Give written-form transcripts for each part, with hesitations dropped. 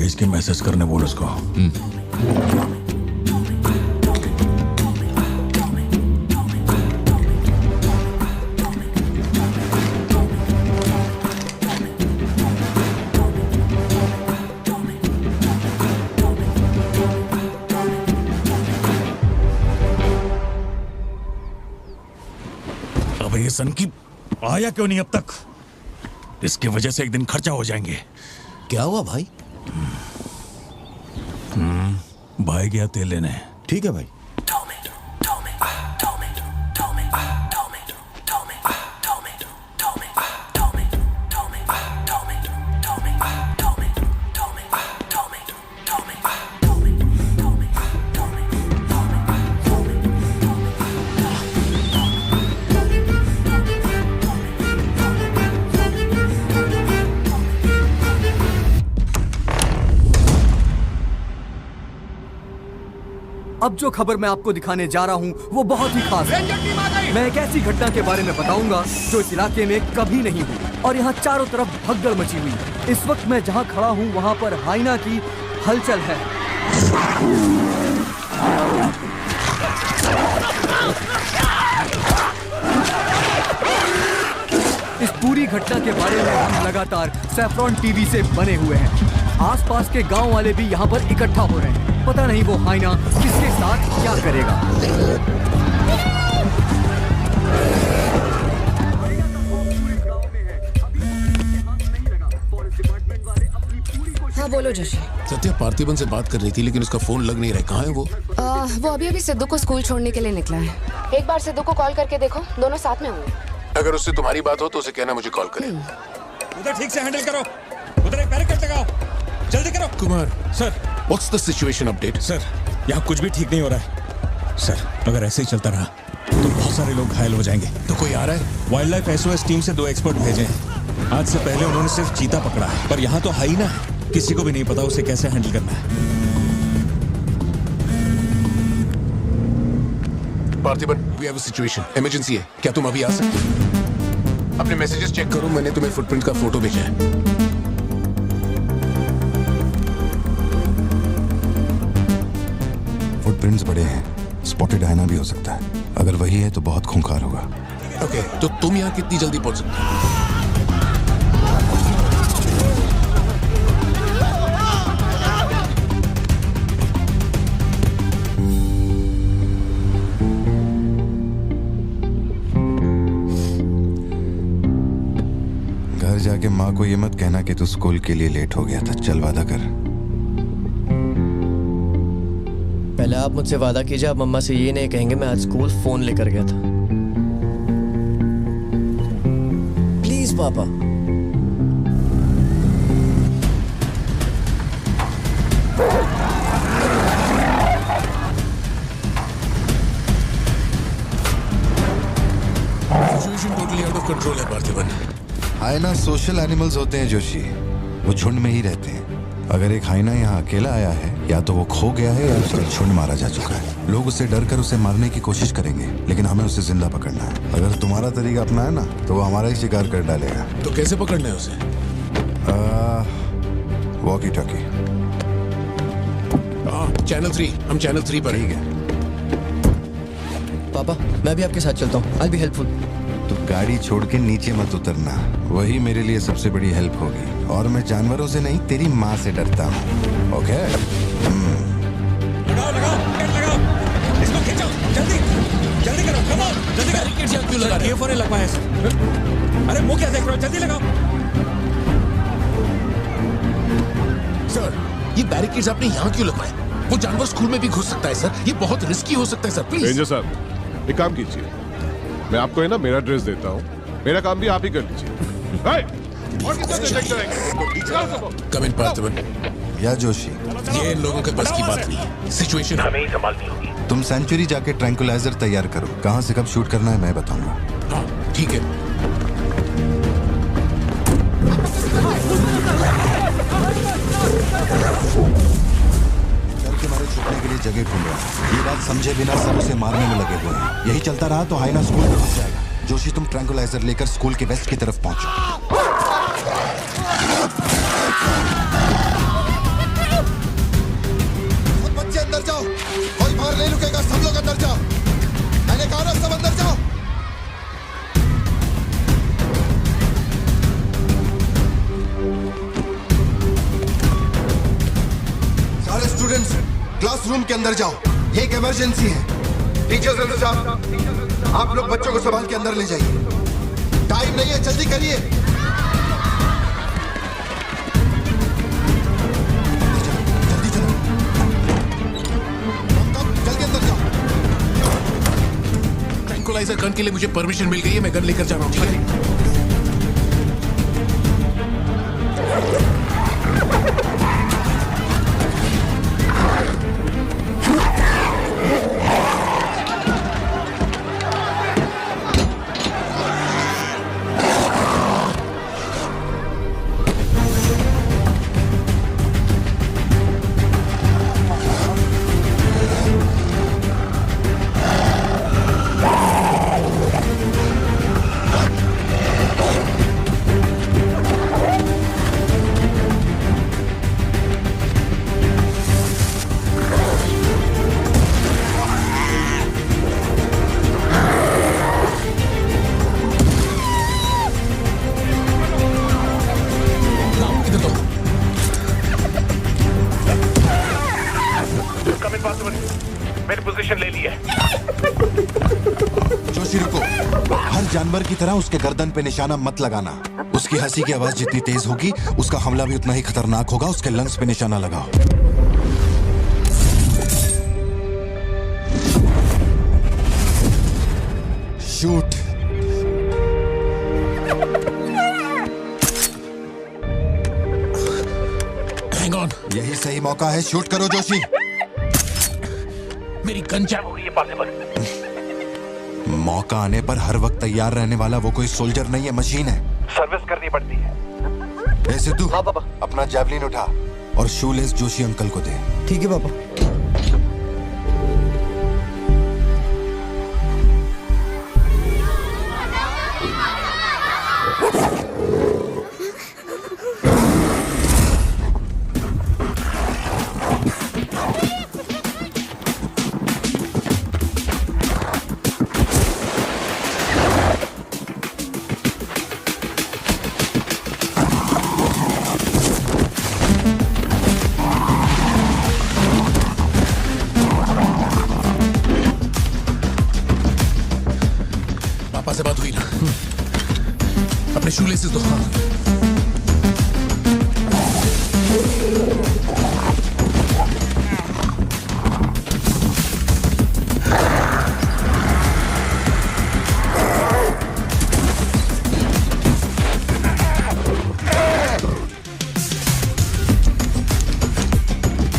भेज के मैसेज करने बोल उसको। अब ये सन की आया क्यों नहीं अब तक? इसकी वजह से एक दिन खर्चा हो जाएंगे। क्या हुआ भाई? भाई गया तेल लेने। ठीक है भाई। अब जो खबर मैं आपको दिखाने जा रहा हूँ वो बहुत ही खास है। मैं एक ऐसी घटना के बारे में बताऊंगा जो इस इलाके में कभी नहीं हुई और यहाँ चारों तरफ भगदड़ मची हुई है। इस वक्त मैं जहाँ खड़ा हूँ वहाँ पर हाइना की हलचल है। इस पूरी घटना के बारे में हम लगातार सैफ्रॉन टीवी से बने हुए हैं। आसपास के गांव वाले भी यहाँ पर इकट्ठा हो रहे हैं। पता नहीं वो हाइना किसके साथ क्या करेगा। हाँ बोलो जोशी। सत्या पार्थिबन से बात कर रही थी लेकिन उसका फोन लग नहीं रहा है। कहाँ है वो? वो अभी सिद्धू को स्कूल छोड़ने के लिए निकला है। एक बार सिद्धू को कॉल करके देखो, दोनों साथ में होंगे। अगर उससे तुम्हारी बात हो तो उसे कहना मुझे कॉल करे। उधर ठीक से हैंडल करो, उधर एक बैरिकेड लगाओ, जल्दी करो। Kumar sir. What's the situation update? Sir यहाँ कुछ भी ठीक नहीं हो रहा है सर। अगर ऐसे ही चलता रहा तो बहुत सारे लोग घायल हो जाएंगे। तो कोई आ रहा है? वाइल्ड लाइफ एसओएस टीम से 2 एक्सपर्ट भेजे हैं। आज से पहले उन्होंने सिर्फ चीता पकड़ा है, पर यहाँ तो हाइना है। किसी को भी नहीं पता उसे कैसे हैंडल करना है। Parthiban, we have a situation, emergency है। क्या तुम अभी आ सकते हो? अपने मैसेजेस चेक करो, मैंने तुम्हें फुटप्रिंट का फोटो भेजा है। फुटप्रिंट्स बड़े हैं, स्पॉटेड हाइना भी हो सकता है। अगर वही है तो बहुत खूंखार होगा। ओके, तो तुम यहाँ कितनी जल्दी पहुंच सकते हो? घर जाके माँ को ये मत कहना कि तू स्कूल के लिए लेट हो गया था। चल वादा कर। पहले आप मुझसे वादा कीजिए, आप मम्मा से ये नहीं कहेंगे मैं आज स्कूल फोन लेकर गया था। प्लीज पापा। Situation totally out of control है पार्थिबन। हाइना सोशल एनिमल्स होते हैं जोशी, वो झुंड में ही रहते हैं। अगर एक हाइना यहाँ अकेला आया है, या तो वो खो गया है या उसका झुंड मारा जा चुका है। लोग उससे डर कर उसे मारने की कोशिश करेंगे, लेकिन हमें उसे जिंदा पकड़ना है। अगर तुम्हारा तरीका अपनाया ना तो वो हमारा ही शिकार कर डालेगा। तो कैसे पकड़ना है उसे? Walkie talkie. चैनल 3, हम चैनल 3 पर। ठीक है। पापा मैं भी आपके साथ चलता हूँ। आई बी हेल्पफुल। तो गाड़ी छोड़ के नीचे मत उतरना, वही मेरे लिए सबसे बड़ी हेल्प होगी। और मैं जानवरों से नहीं, तेरी माँ से डरता हूँ। ओके? लगाओ लगाओ, लगाओ, इसको खींचो, जल्दी जल्दी करो, कम ऑन, जल्दी करो। बैरिकेड यहाँ क्यों लगा रहे हो? ये लग पाया सर। अरे मुंह क्या देख रहे हो, जल्दी लगाओ। सर, ये बैरिकेड्स आपने यहाँ क्यों लगवाए? वो जानवर स्कूल में भी घुस सकता है सर। ये बहुत रिस्की हो सकता है सर, प्लीज। रेंजर साहब, एक काम कीजिए, मैं आपको है ना मेरा ड्रेस देता हूँ, मेरा काम भी आप ही कर लीजिए। कम इन पार्थिबन। या जोशी, ये इन लोगों के बस की बात नहीं है। सिचुएशन हमें ही संभालनी होगी। तुम सेंचुरी जाके ट्रैंकुलाइजर तैयार करो। कहाँ से कब शूट करना है मैं बताऊंगा। हाँ ठीक है। डर के मारे छुपने के लिए जगह ढूंढ रहा है। ये बात समझे बिना सब उसे मारने में लगे हुए हैं। यही चलता रहा तो हाइना स्कूल में घुस जाएगा। जोशी, तुम ट्रैंकुलाइजर लेकर स्कूल के वेस्ट की तरफ पहुंचो। स्टूडेंट्स क्लासरूम के अंदर जाओ, ये एक इमरजेंसी है। टीचर्स अंदर जाओ, आप लोग बच्चों को संभाल के अंदर ले जाइए। टाइम नहीं है, जल्दी करिए। जल्दी चलो, जल्दी अंदर जाओ। ट्रैंकुलाइजर गन के लिए मुझे परमिशन मिल गई है, मैं गन लेकर जा रहा हूँ, ठीक है? मैंने पोजीशन ले ली है। जोशी रुको, हर जानवर की तरह उसके गर्दन पे निशाना मत लगाना। उसकी हंसी की आवाज जितनी तेज होगी, उसका हमला भी उतना ही खतरनाक होगा। उसके लंग्स पे निशाना लगाओ। शूट। हैंग ऑन, यही सही मौका है, शूट करो जोशी। मेरी गन क्या हो गई है पॉसिबल? मौका आने पर हर वक्त तैयार रहने वाला वो कोई सोल्जर नहीं है, मशीन है। सर्विस करनी पड़ती है। ए सिद्धू, हाँ पापा। अपना जैवलिन उठा और शूलेस जोशी अंकल को दे। ठीक है पापा। पापा से बात हुई ना? अपने शूलेसेस दो।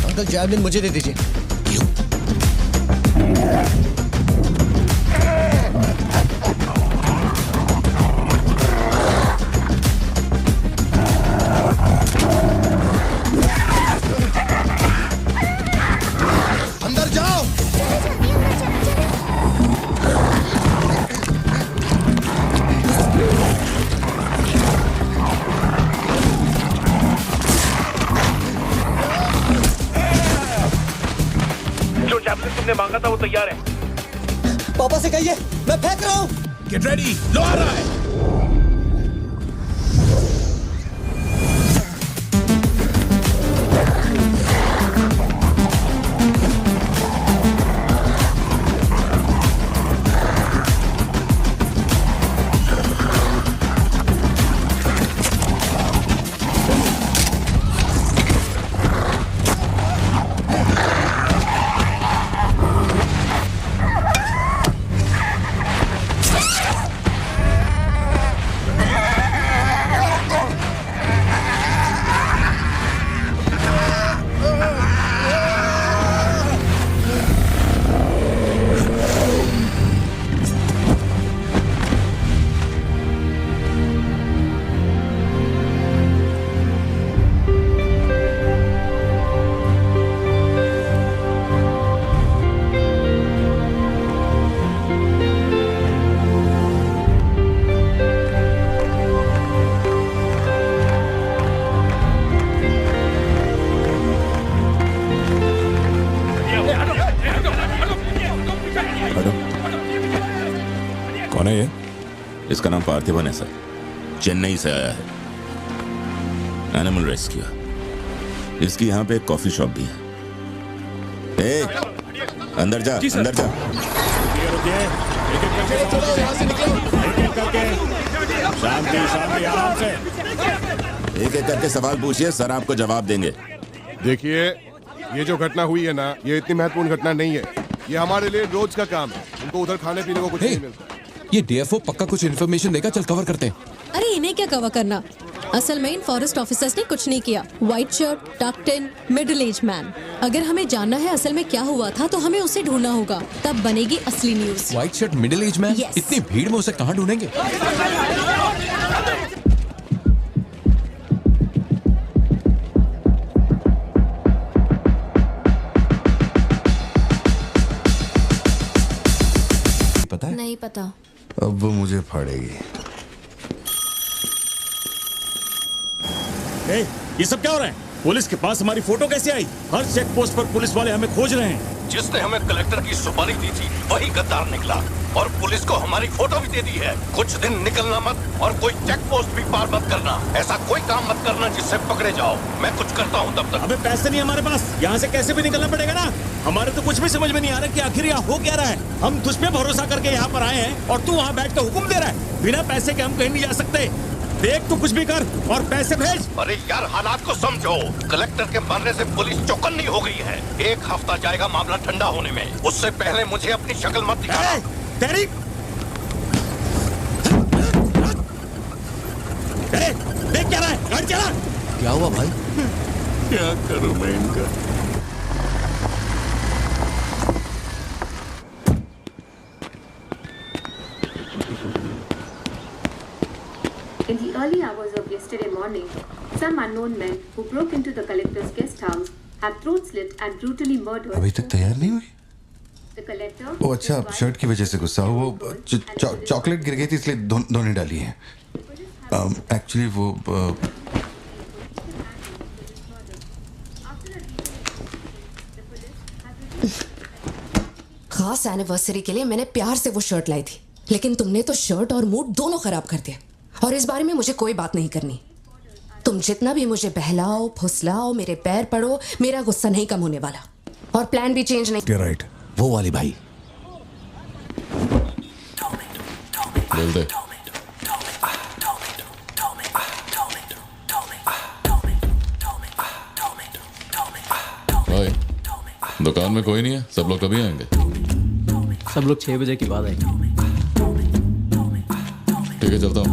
अंकल जैवलिन मुझे दे दीजिए। अंदर जाओ। जो जैवलिन तुमने मांगा था वो तैयार है। पापा से कहिए मैं फेंक रहा हूँ। गेट रेडी, लो आ रहा है। कौन है ये? इसका नाम पार्थिवन है सर, चेन्नई से आया है। Animal rescue. इसकी यहाँ पे एक कॉफी शॉप भी है। ए, अंदर जा, अंदर जा। शांति शांति, आराम से। एक एक करके सवाल पूछिए, सर आपको जवाब देंगे। देखिए, ये जो घटना हुई है ना, ये इतनी महत्वपूर्ण घटना नहीं है। ये हमारे लिए रोज का काम है। उनको उधर खाने पीने को कुछ नहीं मिलता। ये डीएफओ पक्का कुछ इन्फॉर्मेशन देगा, चल कवर करते हैं। अरे इन्हें क्या कवर करना, असल में इन फॉरेस्ट ऑफिसर्स ने कुछ नहीं किया। व्हाइट शर्ट, टक्ड इन, मिडिल एज मैन। अगर हमें जानना है असल में क्या हुआ था तो हमें उसे ढूंढना होगा, तब बनेगी असली news. White shirt, middle age man, Yes. इतनी भीड़ में उसे कहाँ ढूंढेंगे? पता है? नहीं पता। अब वो मुझे फाड़ेगी। ए, ये सब क्या हो रहा है? पुलिस के पास हमारी फोटो कैसे आई? हर चेक पोस्ट पर पुलिस वाले हमें खोज रहे हैं। जिसने हमें कलेक्टर की सुपारी दी थी वही गद्दार निकला और पुलिस को हमारी फोटो भी दे दी है। कुछ दिन निकलना मत और कोई चेक पोस्ट भी पार मत करना। ऐसा कोई काम मत करना जिससे पकड़े जाओ। मैं कुछ करता हूँ तब तक। अबे पैसे नहीं हमारे पास, यहाँ से कैसे भी निकलना पड़ेगा ना। हमारे तो कुछ भी समझ में नहीं आ रहा कि आखिर यहाँ हो क्या रहा है। हम तुझ पे भरोसा करके यहाँ पर आए हैं और तू वहाँ बैठ के हुक्म दे रहा है। बिना पैसे के हम कहीं नहीं जा सकते। देख तू कुछ भी कर और पैसे भेज। अरे यार, हालात को समझो। कलेक्टर के मरने से पुलिस चौकन्नी हो गई है। 1 हफ्ता जाएगा मामला ठंडा होने में। उससे पहले मुझे अपनी शक्ल मत दिखाना। तेरी देख क्या रहा है? गाड़ी चला। क्या हुआ भाई? क्या करूं मैं इनका? In the early hours of yesterday morning, some unknown men who broke into the collector's guest house have throat slit and brutally murdered. अभी तक तैयार नहीं हुई? The collector. वो अच्छा, शर्ट की वजह से गुस्सा हो। वो चॉकलेट गिर गई थी इसलिए धोने डाली है। एक्चुअली वो खास एनिवर्सरी के लिए मैंने प्यार से वो शर्ट लाई थी, लेकिन तुमने तो शर्ट और मूड दोनों खराब कर दिया। और इस बारे में मुझे कोई बात नहीं करनी। तुम जितना भी मुझे बहलाओ फुसलाओ, मेरे पैर पड़ो, मेरा गुस्सा नहीं कम होने वाला और प्लान भी चेंज नहीं। राइट, वो वाली भाई। बोल दे। भाई, दुकान में कोई नहीं है, सब लोग कभी आएंगे? सब लोग 6 बजे के बाद आएंगे। ठीक है, चलता हूँ।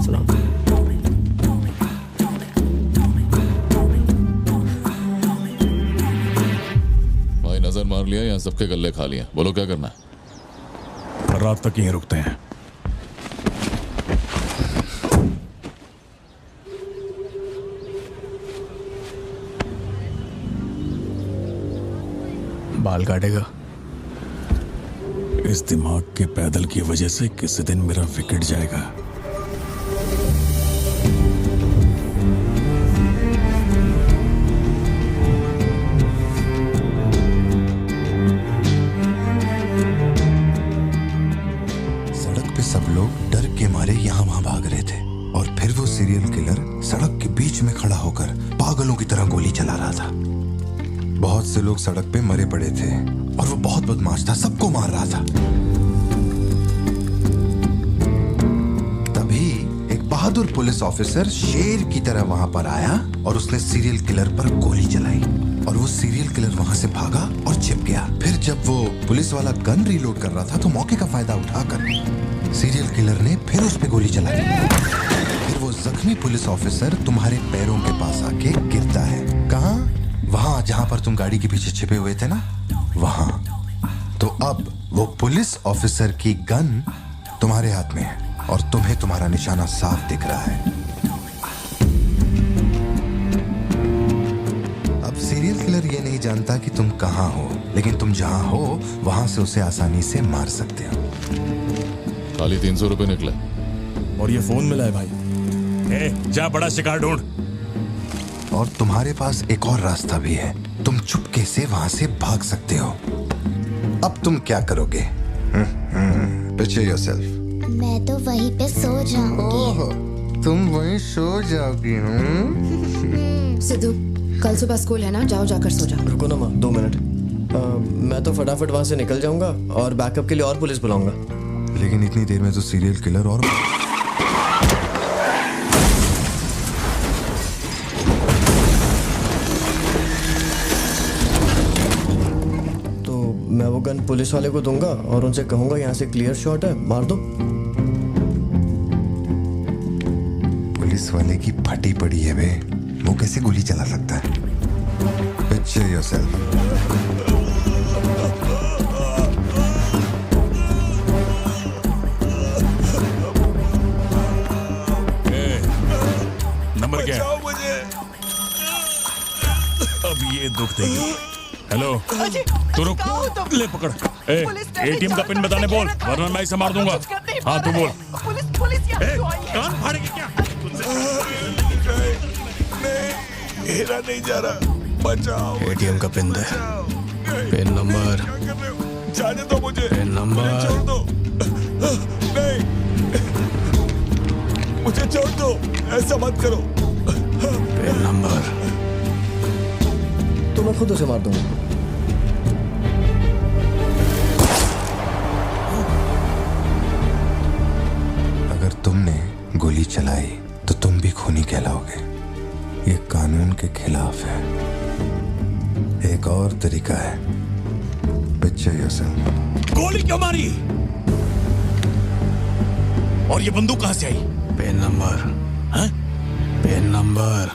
भाई नजर मार लिया, यहाँ सबके गल्ले खा लिया। बोलो क्या करना है? रात तक यहीं रुकते हैं। बाल काटेगा? इस दिमाग के पैदल की वजह से किसी दिन मेरा विकेट जाएगा। सड़क पे सब लोग डर के मारे यहाँ वहाँ भाग रहे थे और फिर वो सीरियल किलर सड़क के बीच में खड़ा होकर पागलों की तरह गोली चला रहा था। बहुत से लोग सड़क पे मरे पड़े थे और वो बहुत बदमाश था, सबको मार रहा था। तभी एक बहादुर पुलिस ऑफिसर शेर की तरह वहां पर आया और उसने सीरियल किलर पर गोली चलाई और वो सीरियल किलर वहां से भागा और छिप गया। फिर जब वो पुलिस वाला गन रीलोड कर रहा था तो मौके का फायदा उठाकर सीरियल किलर ने फिर उस पे गोली चलाई। फिर वो जख्मी पुलिस ऑफिसर तुम्हारे पैरों के पास आके गिरता है। कहाँ? वहां जहां पर तुम गाड़ी के पीछे छिपे हुए थे ना, वहां। तो अब वो पुलिस ऑफिसर की गन तुम्हारे हाथ में है और तुम्हें तुम्हारा निशाना साफ दिख रहा है। अब सीरियल किलर ये नहीं जानता कि तुम कहां हो, लेकिन तुम जहां हो वहां से उसे आसानी से मार सकते हो। खाली 300 रुपए निकले और ये फोन मिला है भाई। जा बड़ा शिकार ढूंढ। और तुम्हारे पास एक और रास्ता भी है, तुम चुपके से वहां से भाग सकते हो। अब तुम क्या करोगे? Picture yourself. मैं तो वहीं पे सो जाऊंगी। तुम वहीं सो जाओगी? सिद्धू, कल सुबह स्कूल है ना, जाओ जाकर सो जाओ। रुको ना माँ, 2 मिनट। मैं तो फटाफट वहां से निकल जाऊंगा और बैकअप के लिए और पुलिस बुलाऊंगा। लेकिन इतनी देर में तो सीरियल किलर और तो मैं वो गन पुलिस वाले को दूंगा और उनसे कहूंगा यहाँ से क्लियर शॉट है, मार दो। पुलिस वाले की फटी पड़ी है बे, वो कैसे गोली चला सकता है? Picture yourself. नंबर क्या है? मुझे अब ये दुख देगी। हेलो तू रुक, ले पकड़। एटीएम का पिन बताने बोल, वरना मैं इसे मार दूंगा। हाँ तू बोल। कान फाड़ेगी क्या? मेरा नहीं जा रहा, बचाओ। एटीएम का पिन दे, पिन नंबर, जाने दो मुझे, पिन नंबर। छोड़ दो, नहीं, मुझे छोड़ दो, ऐसा मत करो। पिन नंबर तो मैं खुद उसे मार दूंगा। अगर तुमने गोली चलाई तो तुम भी खूनी कहलाओगे। ये कानून के खिलाफ है। एक और तरीका है। Picture yourself. गोली क्यों मारी? और ये बंदूक कहां से आई? पिन नंबर, हाँ? Pin number.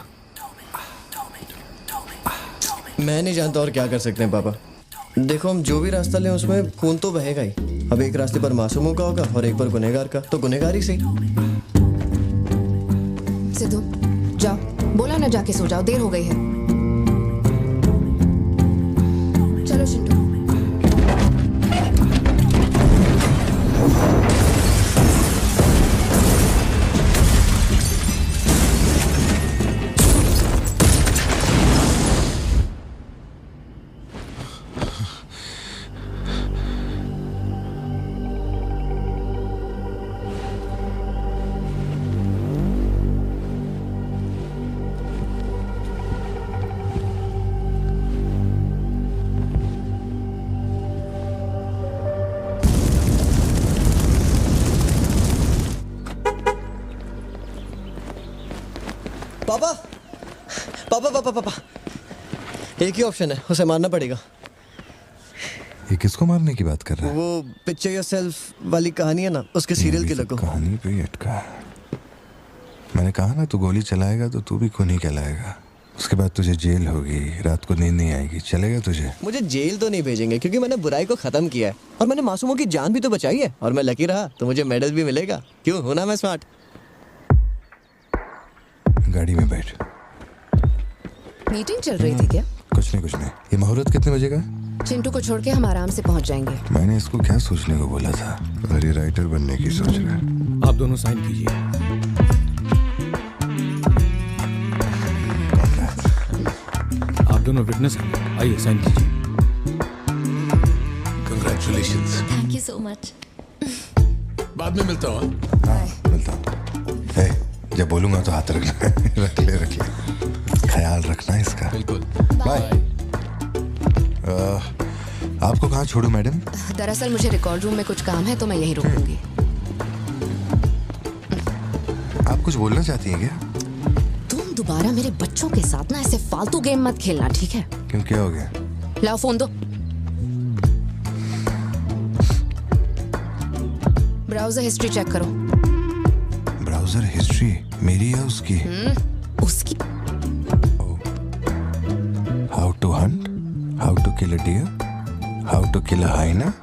मैं नहीं जानता और क्या कर सकते हैं पापा। देखो हम जो भी रास्ता लें उसमें खून तो बहेगा ही। अब एक रास्ते पर मासूमों का होगा और एक पर गुनहगार का, तो गुनहगार ही सही। सिद्धू जाओ, बोला ना जाके सो जाओ, देर हो गई है। चलो चिंटू। पापा पापा पापा पापा, एक ही ऑप्शन है, उसे मारना पड़ेगा। ये किसको मारने की बात कर रहा है? वो पिक्चर योरसेल्फ वाली कहानी है ना, उसके सीरियल किलर को। कहानी पे ही अटका है। मैंने कहा ना, तू गोली चलाएगा तो तू भी खूनी कहलाएगा। उसके बाद तुझे जेल होगी, रात को नींद नहीं आएगी। चलेगा तुझे? मुझे जेल तो नहीं भेजेंगे क्योंकि मैंने बुराई को खत्म किया है और मैंने मासूमों की जान भी तो बचाई है। और मैं लकी रहा तो मुझे मेडल भी मिलेगा। क्यों, होना मैं स्मार्ट। गाड़ी में बैठ। मीटिंग चल रही थी क्या? कुछ नहीं। ये मुहूर्त कितने बजे का? चिंटू को छोड़ के हम आराम से पहुंच जाएंगे। मैंने इसको क्या सोचने को बोला था? अरे राइटर बनने की सोच रहा है। आप दोनों साइन कीजिए। आप दोनों विटनेस हैं, आइए साइन कीजिए। Congratulations. Thank you so much. बाद में मिलता हूँ। हाँ मिलता हूँ। हे, जब बोलूंगा तो हाथ रखना। रख ले। ख्याल रखना इसका। बिल्कुल। बाय। आपको कहाँ छोड़ूं मैडम? दरअसल मुझे रिकॉर्ड रूम में कुछ काम है तो मैं यहीं रुकूंगी। आप कुछ बोलना चाहती हैं क्या? तुम दोबारा मेरे बच्चों के साथ ना ऐसे फालतू गेम मत खेलना, ठीक है? क्यों, क्या हो गया? लाओ फोन दो। ब्राउजर हिस्ट्री चेक करो। ब्राउजर हिस्ट्री मेरी या उसकी? उसकी। How to hunt, how to kill a deer, how to kill a hyena,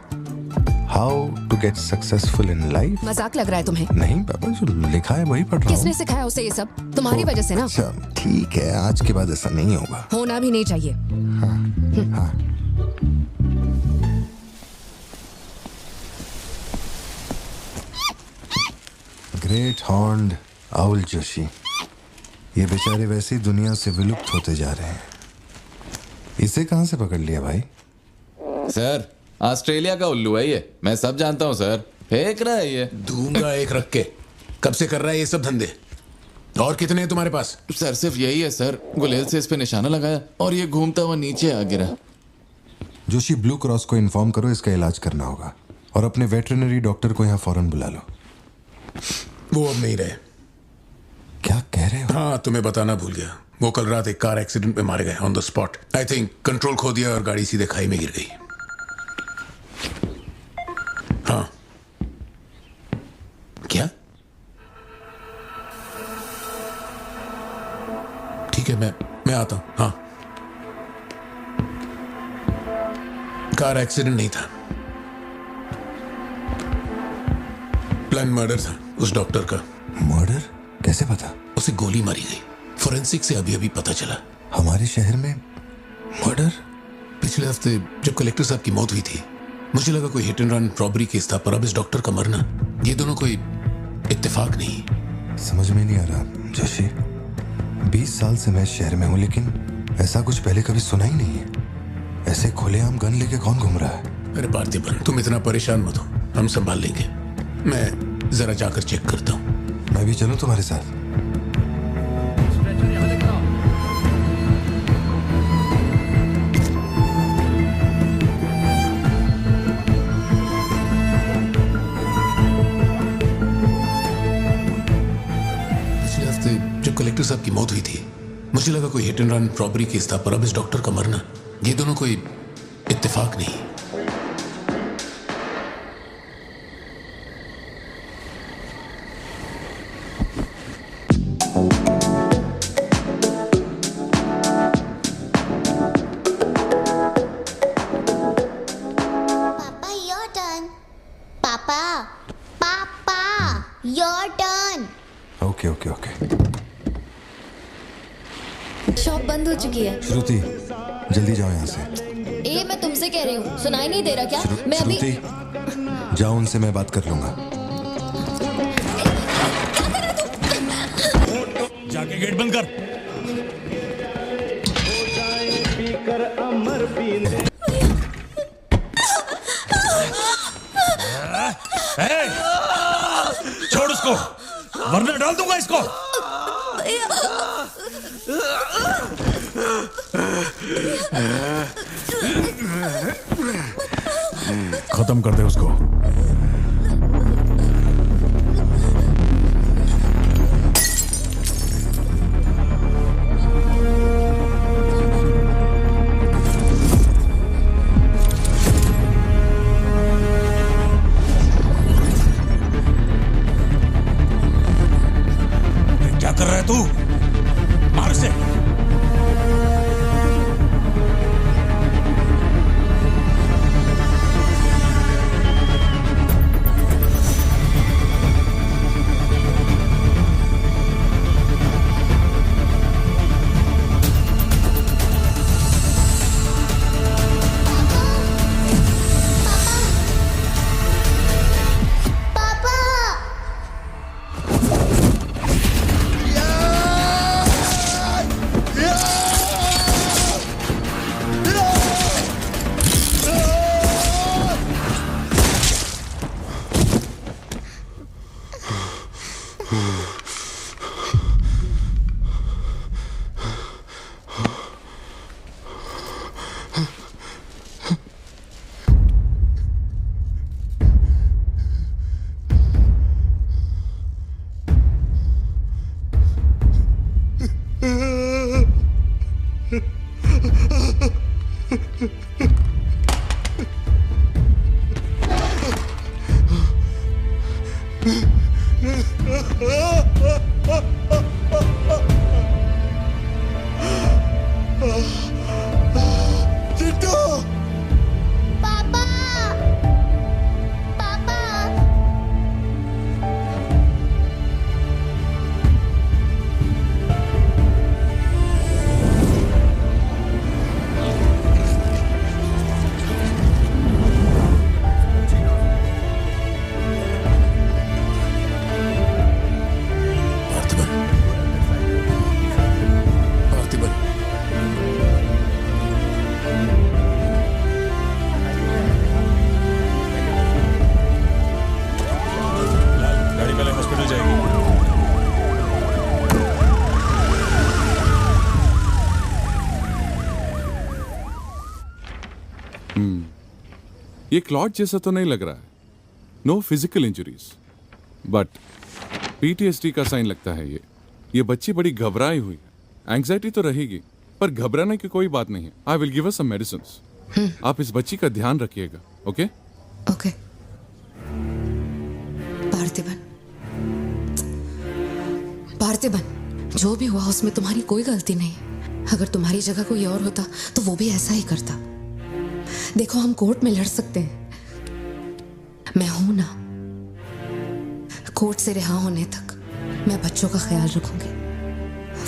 how to get successful in life. मजाक लग रहा है तुम्हें? नहीं पापा, जो लिखा है वही पढ़ रहा हूँ। किसने सिखाया उसे ये सब? तुम्हारी वजह से ना। अच्छा ठीक है, आज के बाद ऐसा नहीं होगा। होना भी नहीं चाहिए। हाँ। ग्रेट हॉर्न्ड आउल जोशी, ये बेचारे वैसे ही दुनिया से विलुप्त होते जा रहे हैं। इसे कहाँ से पकड़ लिया भाई? सर ऑस्ट्रेलिया का उल्लू है ये, मैं सब जानता हूँ सर। फेंक रहा है ये। दूंगा एक रख के। कब से कर रहा है ये सब धंधे? और कितने हैं तुम्हारे पास? सर सिर्फ यही है सर, गुलेल से इस पे निशाना लगाया और ये घूमता हुआ नीचे आ गिरा। जोशी, ब्लू क्रॉस को इन्फॉर्म करो, इसका इलाज करना होगा। और अपने वेटरनरी डॉक्टर को यहाँ फौरन बुला लो। वो अब नहीं रहे। क्या कह रहे हो? हाँ, तुम्हें बताना भूल गया। वो कल रात एक कार एक्सीडेंट में मारे गए on the spot. I think control खो दिया और गाड़ी सीधे खाई में गिर गई। हाँ। क्या? ठीक है, मैं आता हूं। हाँ, कार एक्सीडेंट नहीं था, प्लान मर्डर था उस डॉक्टर का। मर्डर? कैसे पता? उसे गोली मारी गई। फोरेंसिक से अभी अभी पता चला। हमारे शहर में मर्डर? पिछले हफ्ते जब कलेक्टर साहब की मौत हुई थी, मुझे लगा कोई hit and run robbery case था, पर अब इस डॉक्टर का मरना, ये दोनों कोई इत्तेफाक नहीं। समझ में नहीं आ रहा जोशी। 20 साल से मैं इस शहर में हूँ, लेकिन ऐसा कुछ पहले कभी सुना ही नहीं है। ऐसे खुलेआम गन लेके कौन घूम रहा है? अरे पार्थिबन, तुम इतना परेशान मत हो, हम संभाल लेंगे। मैं जरा जाकर चेक करता हूँ। मैं भी चलूं तुम्हारे साथ? पिछले हफ्ते जब कलेक्टर साहब की मौत हुई थी, मुझे लगा कोई hit and run robbery case था, पर अब इस डॉक्टर का मरना, ये दोनों कोई इत्तेफाक नहीं। ओके। शॉप बंद हो चुकी है। श्रुति, जल्दी जाओ यहाँ से। ए, मैं तुमसे कह रही हूँ, सुनाई नहीं दे रहा क्या? मैं अभी श्रुति, जाओ, उनसे मैं बात कर लूंगा। जाके गेट बंद कर। छोड़ उसको, वरना डाल दूंगा इसको। खत्म कर दे उसको। क्या कर रहा है तू? मार से। ये क्लॉट जैसा तो नहीं लग रहा है. No physical injuries, but PTSD का साइन लगता है ये बच्ची बड़ी घबराई हुई है. एंग्जाइटी तो रहेगी, पर घबराने की कोई बात नहीं है. I will give her some medicines. आप इस बच्ची का ध्यान रखिएगा. Okay okay. पार्थिबन, जो भी हुआ उसमें तुम्हारी कोई गलती नहीं. अगर तुम्हारी जगह कोई और होता तो वो भी ऐसा ही करता. देखो, हम कोर्ट में लड़ सकते हैं, मैं हूं ना. कोर्ट से रिहा होने तक मैं बच्चों का ख्याल रखूंगी.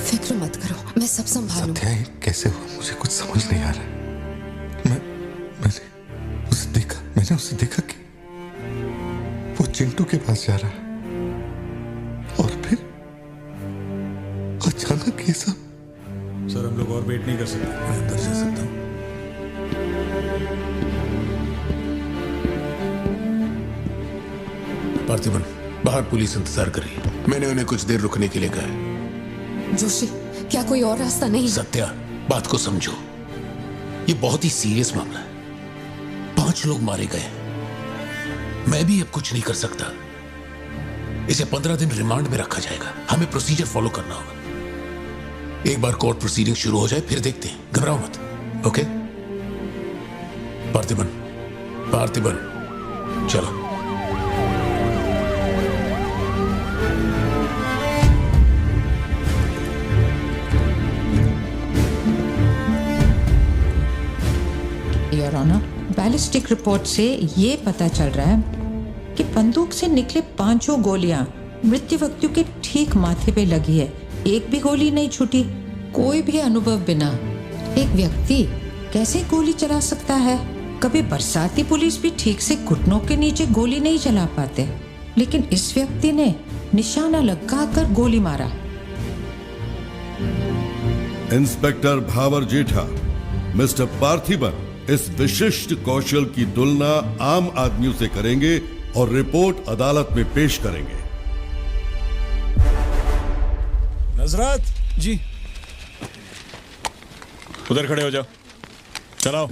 फिक्र मत करो, मैं सब संभालूंगी. सत्या, ये कैसे हुआ मुझे कुछ समझ नहीं आ रहा. मैंने उसे देखा कि वो चिंटू के पास जा रहा है और फिर अचानक ये सब. सर, हम लोग और वेट नहीं कर सकते. मैं अंदर जा सकता हूँ. पार्थिबन, बाहर पुलिस इंतजार कर रही है. मैंने उन्हें कुछ देर रुकने के लिए कहा है. जोशी, क्या कोई और रास्ता नहीं? सत्या, बात को समझो. ये बहुत ही सीरियस मामला है. 5 लोग मारे गए. मैं भी अब कुछ नहीं कर सकता. इसे 15 दिन रिमांड में रखा जाएगा. हमें प्रोसीजर फॉलो करना होगा. एक बार कोर्ट प्रोसीडिंग शुरू हो जाए फिर देखते हैं. घबराओ मत. ओके पार्थिबन, चलो. योर ऑनर, बैलिस्टिक रिपोर्ट से ये पता चल रहा है कि बंदूक से निकले 5 गोलियां मृत्यु व्यक्ति के ठीक माथे पे लगी है. एक भी गोली नहीं छूटी. कोई भी अनुभव बिना एक व्यक्ति कैसे गोली चला सकता है? कभी बरसाती पुलिस भी ठीक से घुटनों के नीचे गोली नहीं चला पाते, लेकिन इस व्यक्ति ने निशाना लगाकर गोली मारा. इंस्पेक्टर भावर जेठा, मिस्टर पार्थिबन इस विशिष्ट कौशल की तुलना आम आदमियों से करेंगे और रिपोर्ट अदालत में पेश करेंगे. नजरत जी, उधर खड़े हो जाओ. चलाओ.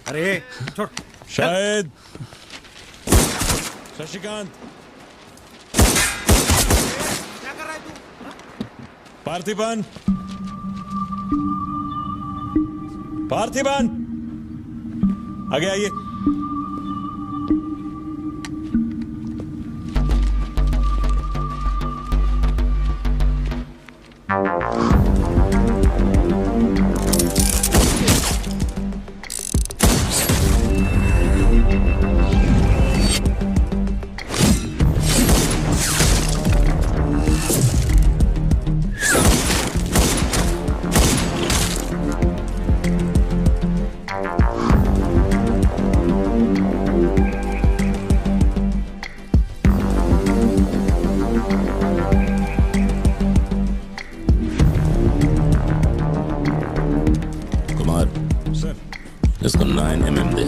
अरे छोड़. शायद शशिकांत. क्या कर रहा है तू? पार्थिबन, आगे आइए. इसको 9 mm दे.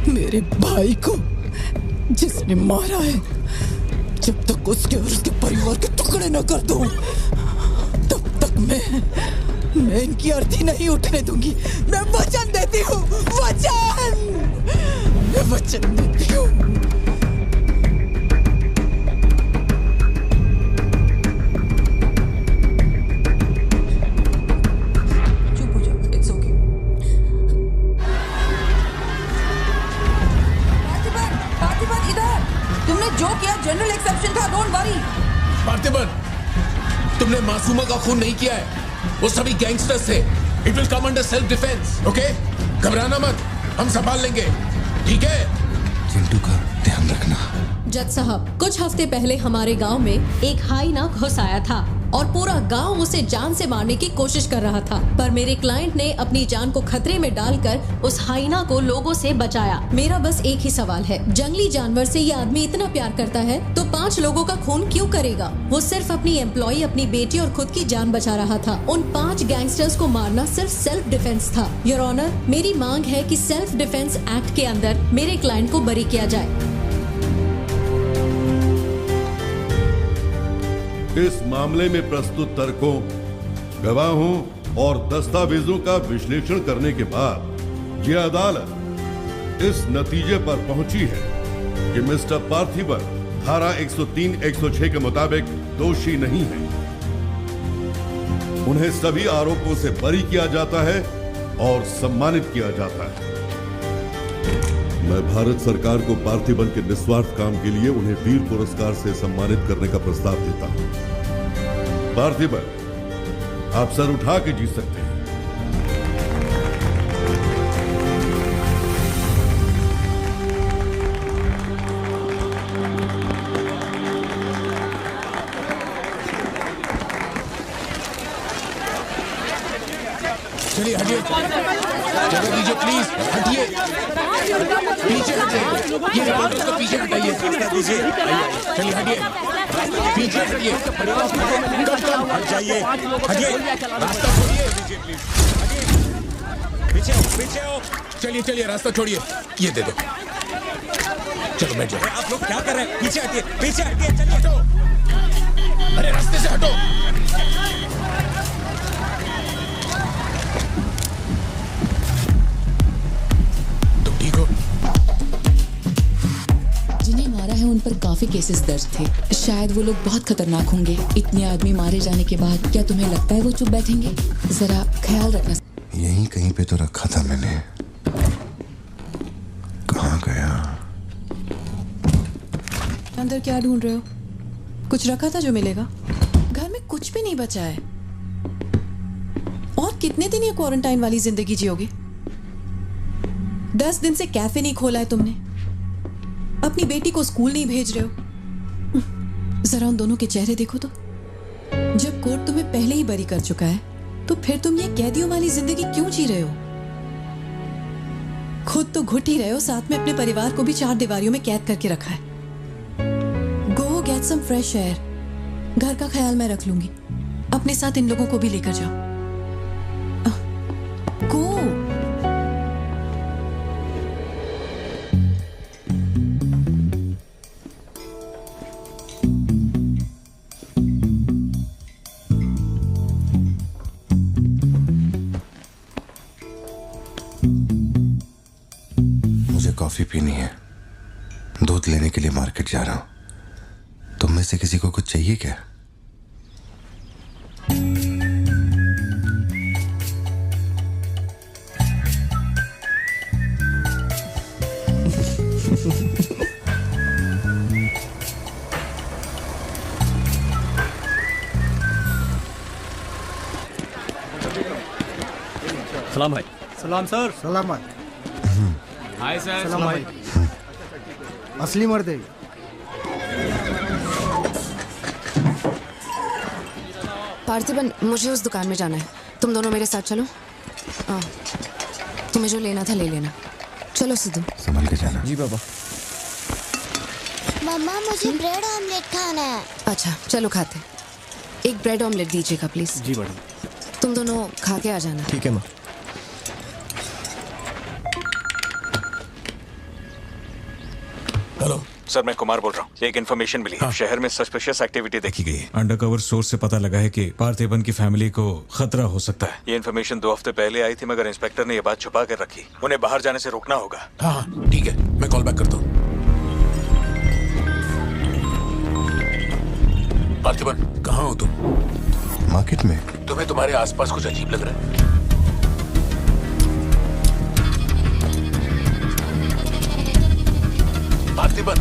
मेरे भाई को जिसने मारा है, जब तक उसके और उसके परिवार के टुकड़े न कर दूं, तब तक मैं इनकी अर्थी नहीं उठने दूंगी. मैं वचन देती हूँ, मैं वचन देती हूँ. जनरल एक्सेप्शन था, डोंट वरी. पार्थिबन, तुमने मासूमा का खून नहीं किया है. वो सभी गैंगस्टर्स थे. It will come under self defence. Okay, घबराना मत, हम संभाल लेंगे. ठीक है. पिंटू का ध्यान रखना। जज साहब, कुछ हफ्ते पहले हमारे गांव में एक हाइना घुस आया था और पूरा गांव उसे जान से मारने की कोशिश कर रहा था, पर मेरे क्लाइंट ने अपनी जान को खतरे में डालकर उस हाइना को लोगों से बचाया। मेरा बस एक ही सवाल है, जंगली जानवर से ये आदमी इतना प्यार करता है तो 5 लोगों का खून क्यों करेगा? वो सिर्फ अपनी एम्प्लॉय, अपनी बेटी और खुद की जान बचा रहा था। उन 5 गैंगस्टर्स को मारना सिर्फ सेल्फ डिफेंस था। योर ऑनर, मेरी मांग है कि सेल्फ डिफेंस एक्ट के अंदर मेरे क्लाइंट को बरी किया जाए। इस मामले में प्रस्तुत तर्कों, गवाहों और दस्तावेजों का विश्लेषण करने के बाद यह अदालत इस नतीजे पर पहुंची है कि मिस्टर पार्थिबन धारा 103-106 के मुताबिक दोषी नहीं है। उन्हें सभी आरोपों से बरी किया जाता है और सम्मानित किया जाता है। मैं भारत सरकार को पार्थिबन के निस्वार्थ काम के लिए उन्हें वीर पुरस्कार से सम्मानित करने का प्रस्ताव देता हूं। पार्थिबन, आप सर उठा के जीत सकते हैं। चलिए हटिए, जगह दीजिए प्लीज, हटिए, पीछे हटिए, ये रिपोर्टर्स को पीछे हटाइए, चलिए हटिए, पीछे हटिए, हट जाइए, हटिए, रास्ता छोड़िए, पीछे हो, चलिए चलिए रास्ता छोड़िए, ये दे दो, चलो बैठ जाओ। आप लोग क्या कर रहे हैं? पीछे हटिए, चलिए हटो, अरे रास्ते से हटो। जिन्हें मारा है उन पर काफी केसेस दर्ज थे। शायद वो लोग बहुत खतरनाक होंगे। इतने आदमी मारे जाने के बाद क्या तुम्हें लगता है वो चुप बैठेंगे? जरा ख्याल रखना। यहीं कहीं पे तो रखा था मैंने, कहाँ गया? अंदर क्या ढूंढ रहे हो? कुछ रखा था जो मिलेगा? घर में कुछ भी नहीं बचा है। और कितने दिन ये क्वारंटाइन वाली जिंदगी जियोगे? 10 दिन से कैफे नहीं खोला है तुमने, अपनी बेटी को स्कूल नहीं भेज रहे हो। जरा उन दोनों के चेहरे देखो तो। जब कोर्ट तुम्हें पहले ही बरी कर चुका है तो फिर तुम ये कैदियों वाली जिंदगी क्यों जी रहे हो? खुद तो घुट ही रहे हो, साथ में अपने परिवार को भी 4 दीवारियों में कैद करके रखा है। Go get some fresh air. घर का ख्याल मैं रख लूंगी। अपने साथ इन लोगों को भी लेकर जाओ। गो। कॉफी पीनी है, दूध लेने के लिए मार्केट जा रहा हूं। तुम में से किसी को कुछ चाहिए क्या? सलाम भाई। सलाम सर। सलाम भाई। Hi sir. सलाम भाई। असली मर्द है। पार्थिबन, मुझे उस दुकान में जाना है, तुम दोनों मेरे साथ चलो। तुम्हें जो लेना था ले लेना। चलो सिद्धू। संभल के जाना। जी बाबा। मम्मा मुझे ब्रेड ऑमलेट खाना है। अच्छा चलो खाते। एक ब्रेड ऑमलेट दीजिएगा प्लीज। जी मैडम। तुम दोनों खा के आ जाना। ठीक है माँ। हेलो सर, मैं कुमार बोल रहा हूँ। एक इन्फॉर्मेशन मिली है। शहर में सस्पिशियस एक्टिविटी देखी गई है। अंडरकवर सोर्स से पता लगा है कि पार्थिबन की फैमिली को खतरा हो सकता है। ये इन्फॉर्मेशन 2 हफ्ते पहले आई थी, मगर इंस्पेक्टर ने ये बात छुपा कर रखी। उन्हें बाहर जाने से रोकना होगा। हाँ ठीक है, मैं कॉल बैक करता हूँ। पार्थिबन, कहाँ हो तुम? मार्केट में। तुम्हें तुम्हारे आसपास कुछ अजीब लग रहा है? पार्थिबन,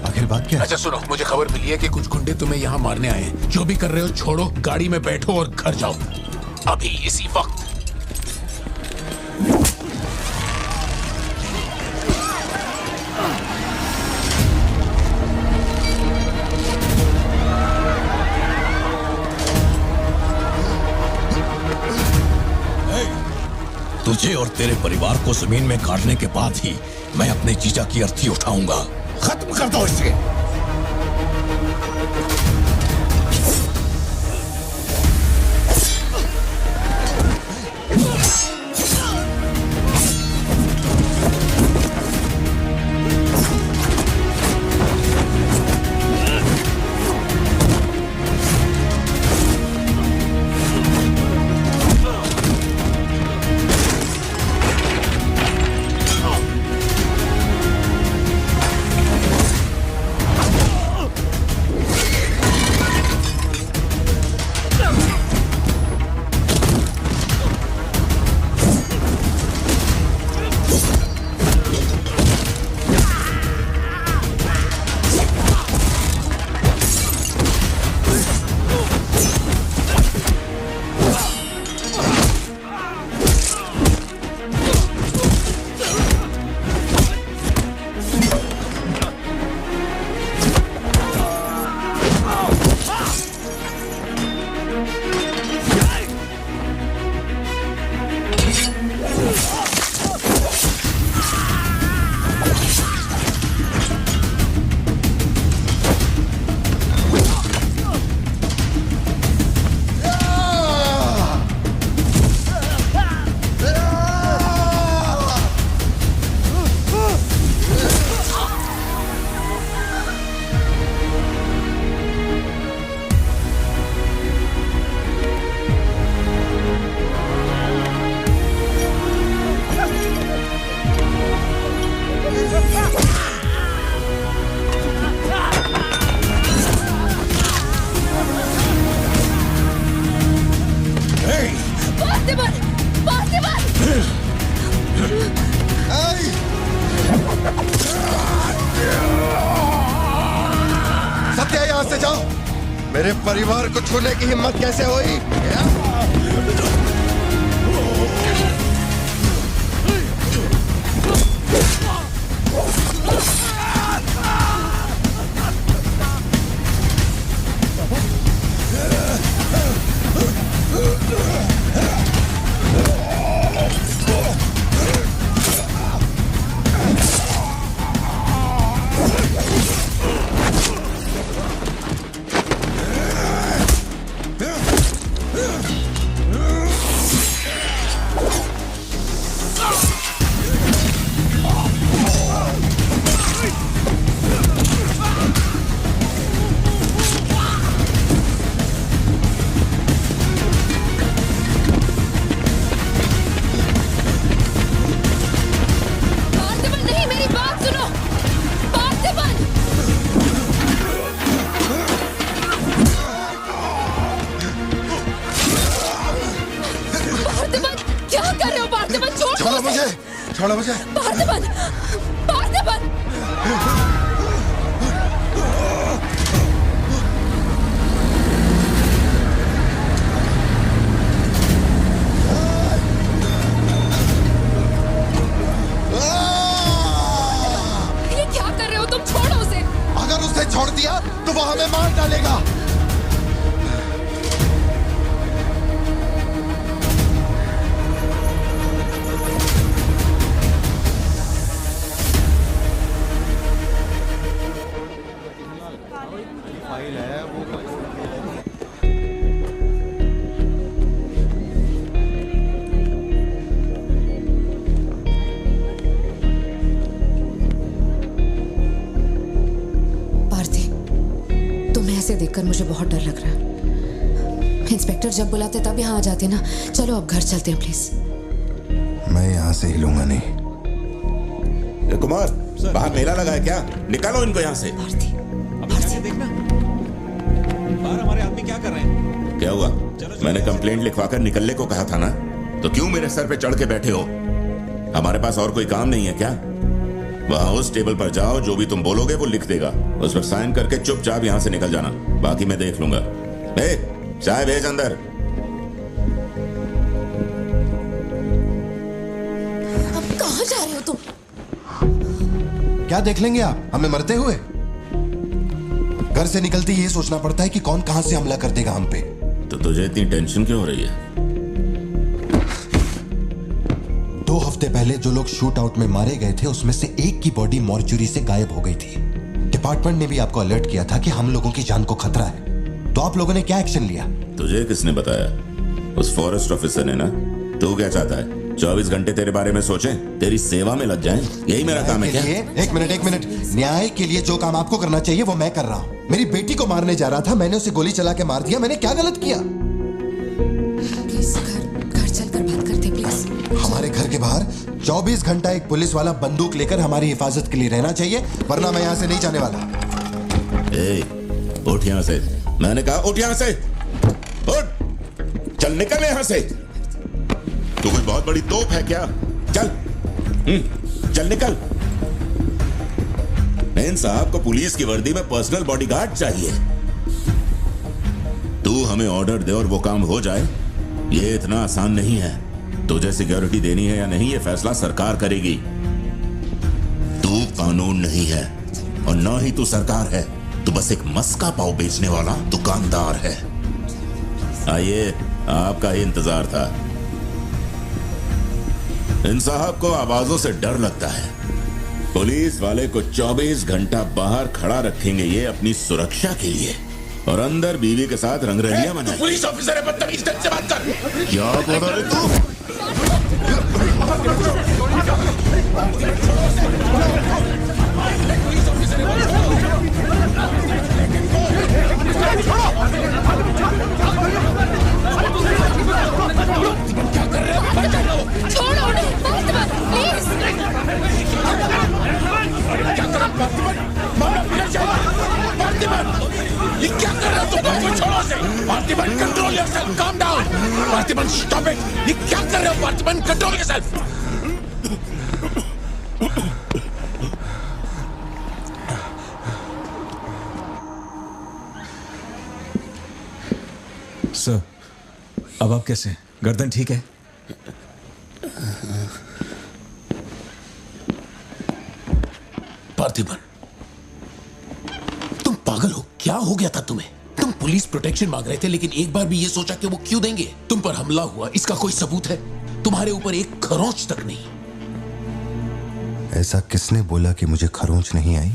आखिर बात क्या है? अच्छा सुनो, मुझे खबर मिली है कि कुछ गुंडे तुम्हें यहाँ मारने आए हैं। जो भी कर रहे हो छोड़ो, गाड़ी में बैठो और घर जाओ अभी इसी वक्त। तुझे और तेरे परिवार को जमीन में गाड़ने के बाद ही मैं अपने जीजा की अर्थी उठाऊंगा। खत्म कर दो इसे। सत्या, यहाँ से जाओ। मेरे परिवार को छूने की हिम्मत कैसे हुई? छोड़ो मुझे। पार्थिबन! पार्थिबन! ये क्या कर रहे हो तुम? छोड़ो उसे। अगर उसे छोड़ दिया तो वो हमें मार डालेगा। देखकर मुझे बहुत डर लग रहा है। इंस्पेक्टर जब बुलाते तब यहाँ आ जाते ना। चलो अब घर चलते हैं प्लीज। मैं यहाँ से हिलूंगा नहीं। कुमार, बाहर मेला लगा है क्या? निकालो इनको यहाँ से। देखना बाहर हमारे आदमी क्या कर रहे हैं। क्या हुआ? मैंने कंप्लेंट लिखवाकर निकलने को कहा था ना, तो क्यों मेरे सर पे चढ़ के बैठे हो? हमारे पास और कोई काम नहीं है क्या? वहां उस टेबल पर जाओ, जो भी तुम बोलोगे वो लिख देगा। उस पर साइन करके चुपचाप यहां से निकल जाना, बाकी मैं देख लूंगा। चाय भेज अंदर। अब कहां जा रहे हो तुम? क्या देख लेंगे आप हमें मरते हुए? घर से निकलते ये सोचना पड़ता है कि कौन कहां से हमला कर देगा हम पे। तो तुझे इतनी टेंशन क्यों हो रही है? हफ्ते पहले जो लोग शूट आउट में मारे गए थे उसमें से एक की बॉडी मॉर्चुरी से गायब हो गई थी। डिपार्टमेंट ने भी आपको अलर्ट किया था कि हम लोगों की जान को खतरा है, तो आप लोगों ने क्या एक्शन लिया? तुझे किसने बताया? उस फॉरेस्ट ऑफिसर ने ना। तू क्या चाहता है? 24 घंटे तेरे बारे में सोचें, तेरी सेवा में लग जाएं? यही मेरा काम है क्या? एक मिनट। न्याय के लिए जो काम आपको करना चाहिए वो मैं कर रहा हूँ। मेरी बेटी को मारने जा रहा था, मैंने उसे गोली चला के मार दिया। मैंने क्या गलत किया? प्लीज घर चलकर बात करते प्लीज। हमारे घर के बाहर 24 घंटा एक पुलिस वाला बंदूक लेकर हमारी हिफाजत के लिए रहना चाहिए, वरना मैं यहाँ से नहीं जाने वाला। उठ यहाँ से। मैंने कहा उठ यहाँ से। उठ, चल निकल यहाँ से। तू कोई बहुत बड़ी तोप है क्या? चल चल निकल। मेन साहब को पुलिस की वर्दी में पर्सनल बॉडीगार्ड चाहिए। तू हमें ऑर्डर दे और वो काम हो जाए, ये इतना आसान नहीं है। तुझे सिक्योरिटी देनी है या नहीं, ये फैसला सरकार करेगी। तू कानून नहीं है और ना ही तू सरकार है। तू बस एक मस्का पाव बेचने वाला दुकानदार है। आइए, आपका ही इंतजार था। इन साहब को आवाजों से डर लगता है। पुलिस वाले को 24 घंटा बाहर खड़ा रखेंगे ये अपनी सुरक्षा के लिए, और अंदर बीवी के साथ रंगरलियां मनाएंगे। पुलिस ऑफिसर है, बदतमीज ढंग से बात कर। क्या बोल रहे तू? क्या कर रहे हो? छोड़ो उन्हें, प्लीज। क्या कर रहे हो? ये क्या कर रहे हो तुम? छोड़ो से। Parthiban, control yourself, calm down. Parthiban, stop it. ये क्या कर रहे हो पार्थिबन? Control yourself. सर, अब आप कैसे हैं? गर्दन ठीक है? पार्थिबन, तुम पागल हो? क्या हो गया था तुम्हें? तुम पुलिस प्रोटेक्शन मांग रहे थे, लेकिन एक बार भी ये सोचा कि वो क्यों देंगे? तुम पर हमला हुआ, इसका कोई सबूत है? तुम्हारे ऊपर एक खरोंच तक नहीं। ऐसा किसने बोला कि मुझे खरोंच नहीं आई?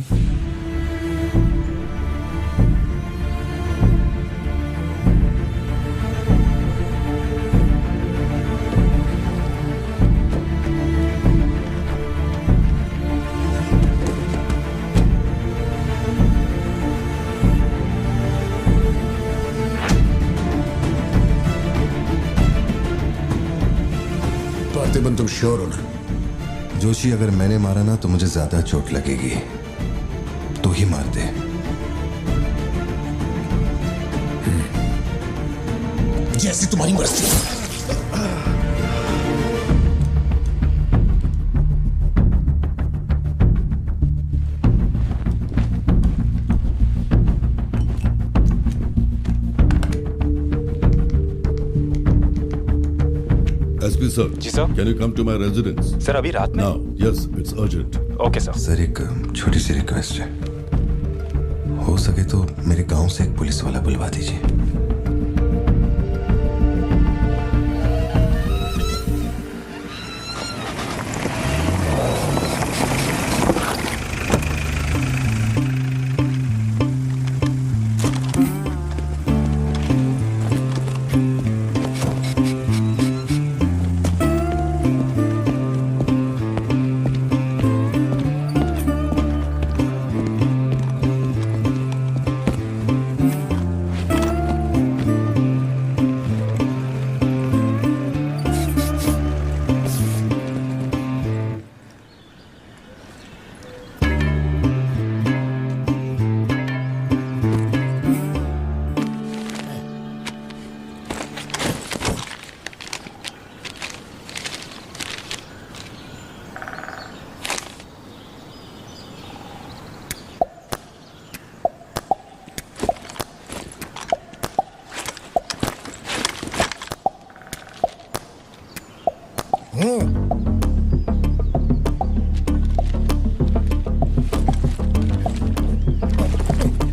पार्थिबन, तुम श्योर हो ना? जोशी, अगर मैंने मारा ना तो मुझे ज्यादा चोट लगेगी। तू ही मार दे। जैसी तुम्हारी मर्जी। SP sir. जी sir. Can you come to my residence? Sir, अभी रात में? Now, yes, it's urgent. Okay sir. Sir, एक छोटी सी रिक्वेस्ट है। हो सके तो मेरे गांव से एक पुलिस वाला बुलवा दीजिए।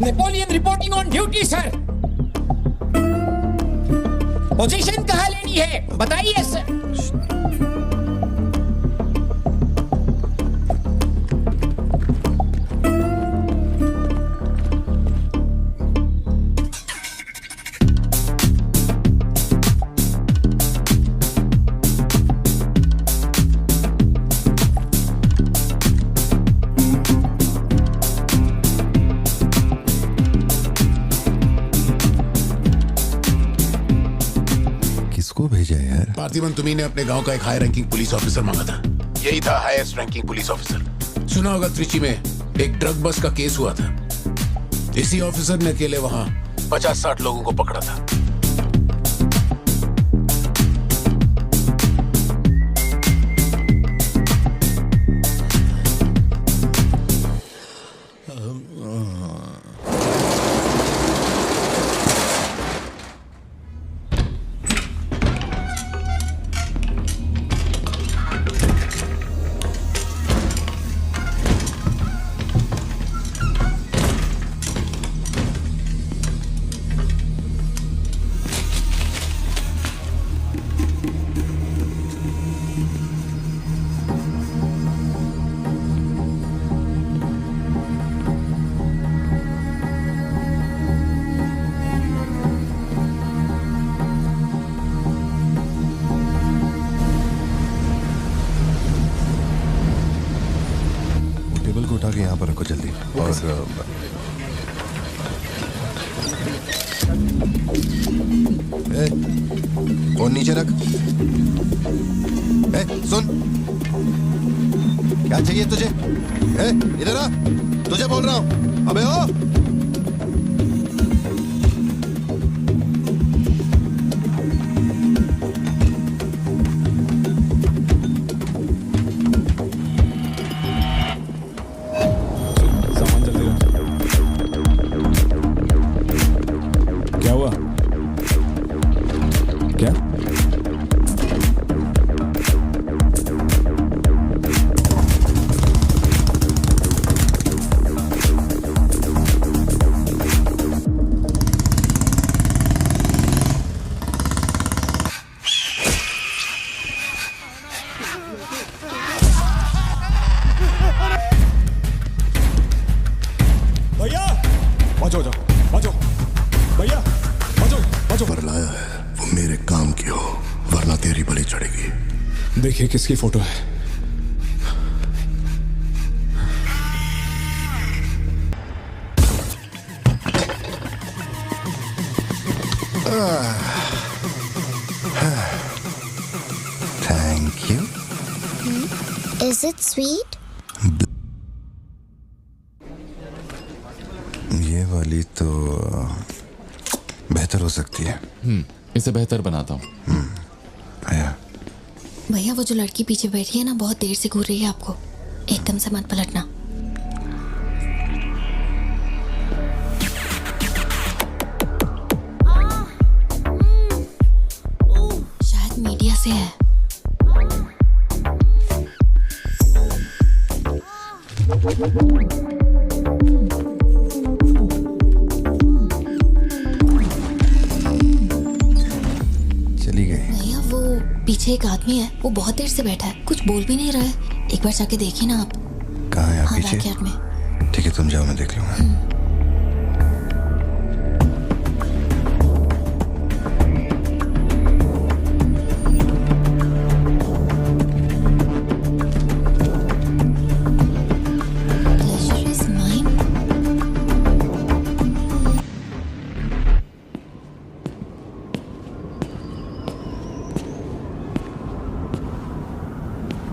Napoleon reporting on duty sir. Position कहाँ लेनी है बताइए सर। पार्थिबन, तुम्ही ने अपने गांव का एक हाई रैंकिंग पुलिस ऑफिसर मांगा था। यही था हाईएस्ट रैंकिंग पुलिस ऑफिसर। सुना होगा त्रिची में एक ड्रग बस का केस हुआ था। इसी ऑफिसर ने अकेले वहां 50-60 लोगों को पकड़ा था। उठा के यहाँ पर रखो जल्दी। और फोन नीचे रख। सुन, क्या चाहिए तुझे? इधर आ, तुझे बोल रहा हूँ। अबे ओ, देखिए किसकी फोटो है। Thank you. Is it sweet? ये वाली तो बेहतर हो सकती है। इसे बेहतर बनाता हूँ। आया। भैया वो जो लड़की पीछे बैठी है ना, बहुत देर से घूर रही है आपको। एकदम से मत पलटना। शायद मीडिया से है। चली गई। भैया वो पीछे एक आदमी है, वो बहुत देर से बैठा है, कुछ बोल भी नहीं रहा है। एक बार जाके देखिए ना आप। कहाँ है आप? हाँ, पीछे? बैकयार्ड में। ठीक है, तुम जाओ, मैं देख लूंगा।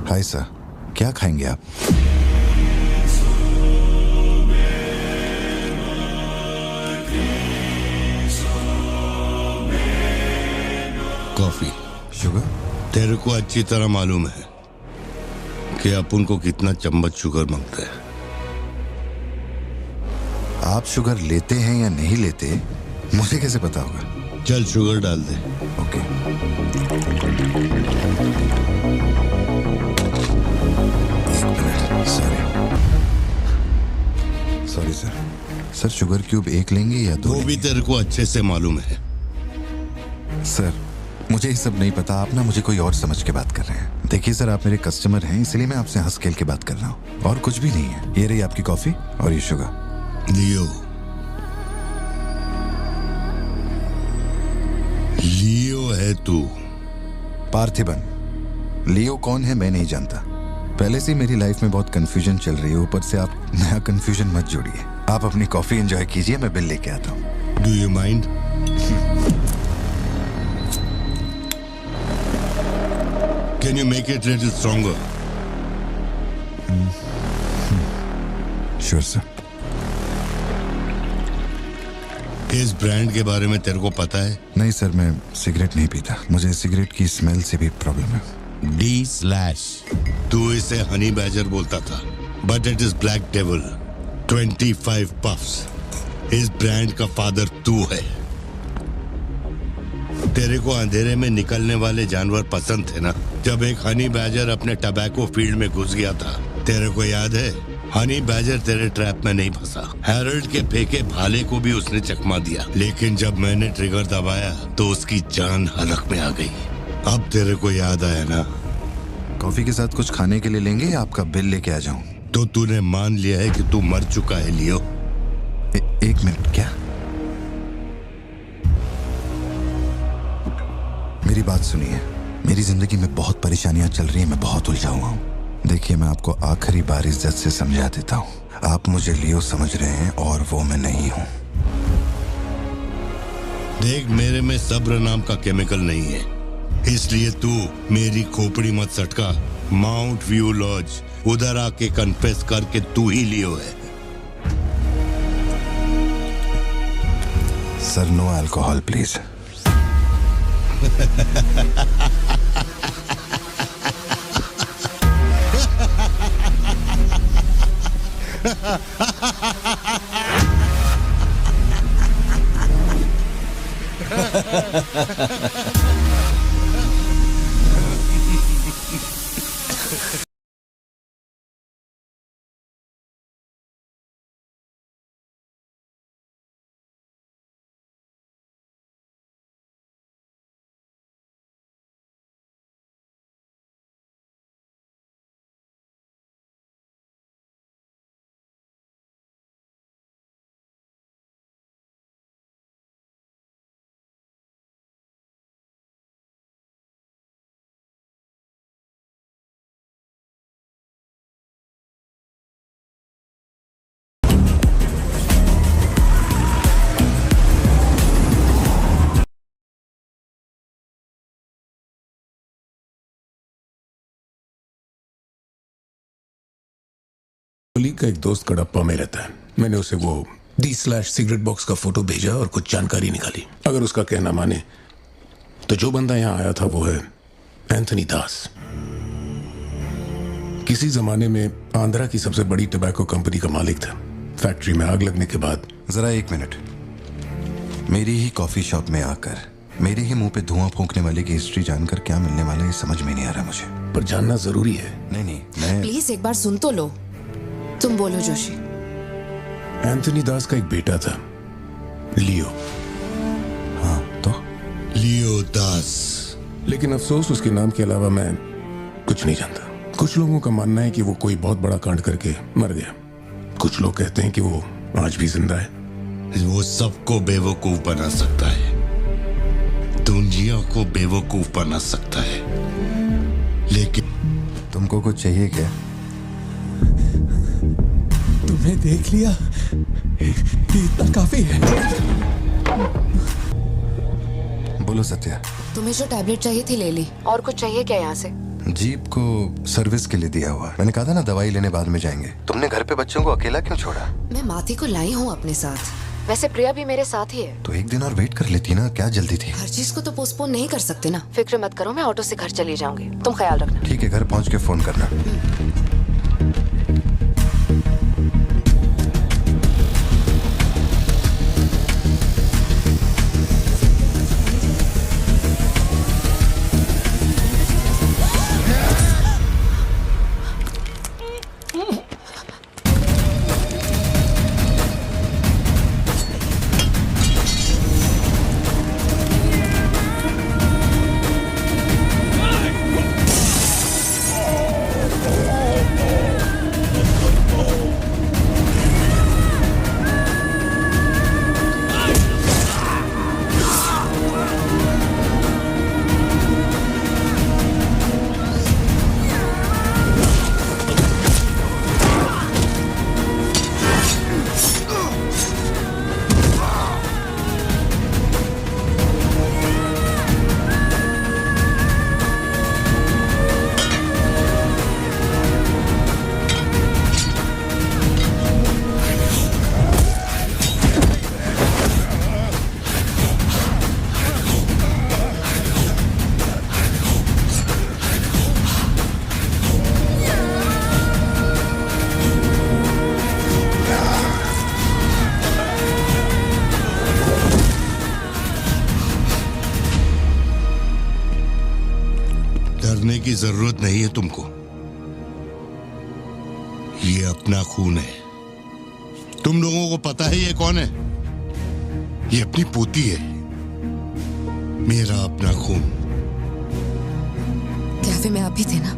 हाय सर, क्या खाएंगे आप? कॉफी। शुगर? तेरे को अच्छी तरह मालूम है कि अपन को कितना चम्मच शुगर मांगता है। आप शुगर लेते हैं या नहीं लेते मुझे कैसे पता होगा? चल शुगर डाल दे। Okay. Sorry sir. Sir sugar cube एक लेंगे या दो? वो भी तेरे को अच्छे से मालूम है। सर मुझे ये सब नहीं पता, आप ना मुझे कोई और समझ के बात कर रहे हैं। देखिए सर, आप मेरे कस्टमर हैं, इसलिए मैं आपसे हंस खेल के बात कर रहा हूँ, और कुछ भी नहीं है। ये रही आपकी कॉफी और ये शुगर। लियो। लियो है तू। पार्थिबन। लियो कौन है मैं नहीं जानता। पहले से मेरी लाइफ में बहुत कंफ्यूजन चल रही है, ऊपर से आप नया कंफ्यूजन मत जोड़िए। आप अपनी कॉफी एंजॉय कीजिए, मैं बिल लेके आता हूँ। Do you mind? Can you make it a little stronger? Sure, sir. इस ब्रांड के बारे में तेरे को पता है? नहीं सर, मैं सिगरेट नहीं पीता। मुझे सिगरेट की स्मेल से भी प्रॉब्लम है। D/। तू इसे हनी बैजर बोलता था, but it is black devil. 25 puffs. इस ब्रांड का फादर तू है। तेरे को अंधेरे में निकलने वाले जानवर पसंद थे ना? जब एक हनी बैजर अपने टबैको फील्ड में घुस गया था, तेरे को याद है? हनी बैजर तेरे ट्रैप में नहीं फंसा। हैरोल्ड के फेंके भाले को भी उसने चकमा दिया, लेकिन जब मैंने ट्रिगर दबाया तो उसकी जान हलक में आ गई। अब तेरे को याद आया ना? कॉफी के साथ कुछ खाने के लिए लेंगे या आपका बिल लेके आ जाऊं? तो तूने मान लिया है कि तू मर चुका है लियो? एक मिनट, क्या? मेरी बात सुनिए। मेरी जिंदगी में बहुत परेशानियां चल रही हैं, मैं बहुत उलझा हुआ हूं। देखिए, मैं आपको आखिरी बार इज्जत से समझा देता हूं। आप मुझे लियो समझ रहे हैं और वो मैं नहीं हूं। देख, मेरे में सब्र नाम का केमिकल नहीं है, इसलिए तू मेरी खोपड़ी मत सटका। माउंट व्यू लॉज, उधर आके कन्फेस करके तू ही लियो है। Sir, no alcohol please. Colleague का एक दोस्त कड़प्पा में रहता है। मैंने उसे वो D/सिगरेट बॉक्स का फोटो भेजा और कुछ जानकारी निकाली। अगर उसका कहना माने तो जो बंदा यहाँ आया था वो है एंथनी दास। किसी जमाने में आंध्रा की सबसे बड़ी टबैको कंपनी का मालिक था। फैक्ट्री में आग लगने के बाद। जरा एक मिनट। मेरी ही कॉफी शॉप में आकर मेरे ही मुंह पे धुआं फूंकने वाले की हिस्ट्री जानकर क्या मिलने वाला है, ये समझ में नहीं आ रहा मुझे। पर जानना जरूरी है। नहीं, मैं प्लीज एक बार सुन तो लो। तुम बोलो जोशी। एंथनी दास का एक बेटा था, लियो। हाँ, तो लियो दास। लेकिन अफसोस, उसके नाम के अलावा मैं कुछ नहीं जानता। कुछ लोगों का मानना है कि वो कोई बहुत बड़ा कांड करके मर गया। कुछ लोग कहते हैं कि वो आज भी जिंदा है। वो सबको बेवकूफ बना सकता है, दुनिया को बेवकूफ बना सकता है, लेकिन तुमको कुछ चाहिए क्या? तुम्हें देख लिया, इतना काफी है। बोलो सत्या। तुम्हें जो टैबलेट चाहिए थी ले ली। और कुछ चाहिए क्या यहाँ से? जीप को सर्विस के लिए दिया हुआ। मैंने कहा था ना दवाई लेने बाद में जाएंगे। तुमने घर पे बच्चों को अकेला क्यों छोड़ा? मैं माथी को लाई हूँ अपने साथ। वैसे प्रिया भी मेरे साथ ही है। तो एक दिन और वेट कर लेती ना, क्या जल्दी थी? हर चीज को तो पोस्टपोन नहीं कर सकते ना। फिक्र मत करो, मैं ऑटो से घर चली जाऊंगी, तुम ख्याल रखना। ठीक है, घर पहुँच के फोन करना। की जरूरत नहीं है तुमको। ये अपना खून है। तुम लोगों को पता है ये कौन है? ये अपनी पोती है, मेरा अपना खून। कैफे में आप भी थे ना?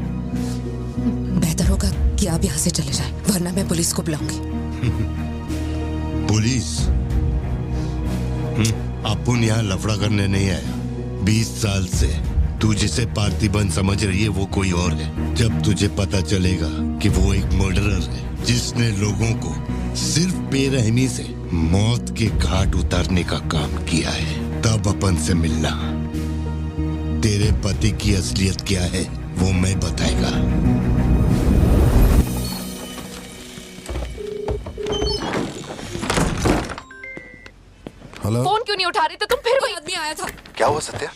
बेहतर होगा कि आप यहाँ से चले जाएं, वरना मैं पुलिस को बुलाऊंगी। पुलिस? अपुन यहाँ लफड़ा करने नहीं आया। 20 साल से तू जिसे पार्थिबन समझ रही है वो कोई और है। जब तुझे पता चलेगा कि वो एक मर्डरर है जिसने लोगों को सिर्फ बेरहमी से मौत के घाट उतारने का काम किया है, तब अपन से मिलना। तेरे पति की असलियत क्या है वो मैं बताएगा। हेलो। फोन क्यों नहीं उठा रहे थे तुम? फिर वही आदमी आया था। क्या हुआ सत्या?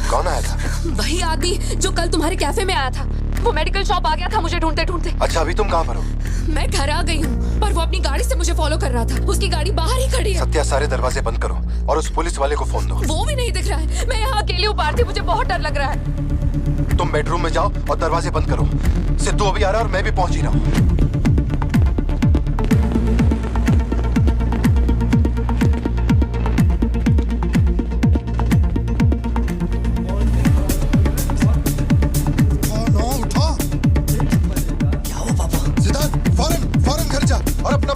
कौन आया था? वही आदमी जो कल तुम्हारे कैफे में आया था। वो मेडिकल शॉप आ गया था मुझे ढूंढते ढूंढते। अच्छा, अभी तुम कहाँ पर हो? मैं घर आ गई हूँ, पर वो अपनी गाड़ी से मुझे फॉलो कर रहा था। उसकी गाड़ी बाहर ही खड़ी है। सत्या, सारे दरवाजे बंद करो और उस पुलिस वाले को फोन दो। वो भी नहीं दिख रहा है। मैं यहाँ अकेली हूँ पार्थी, मुझे बहुत डर लग रहा है। तुम बेडरूम में जाओ और दरवाजे बंद करो। सिद्धू अभी आ रहा है और मैं भी पहुंच ही रहा हूँ।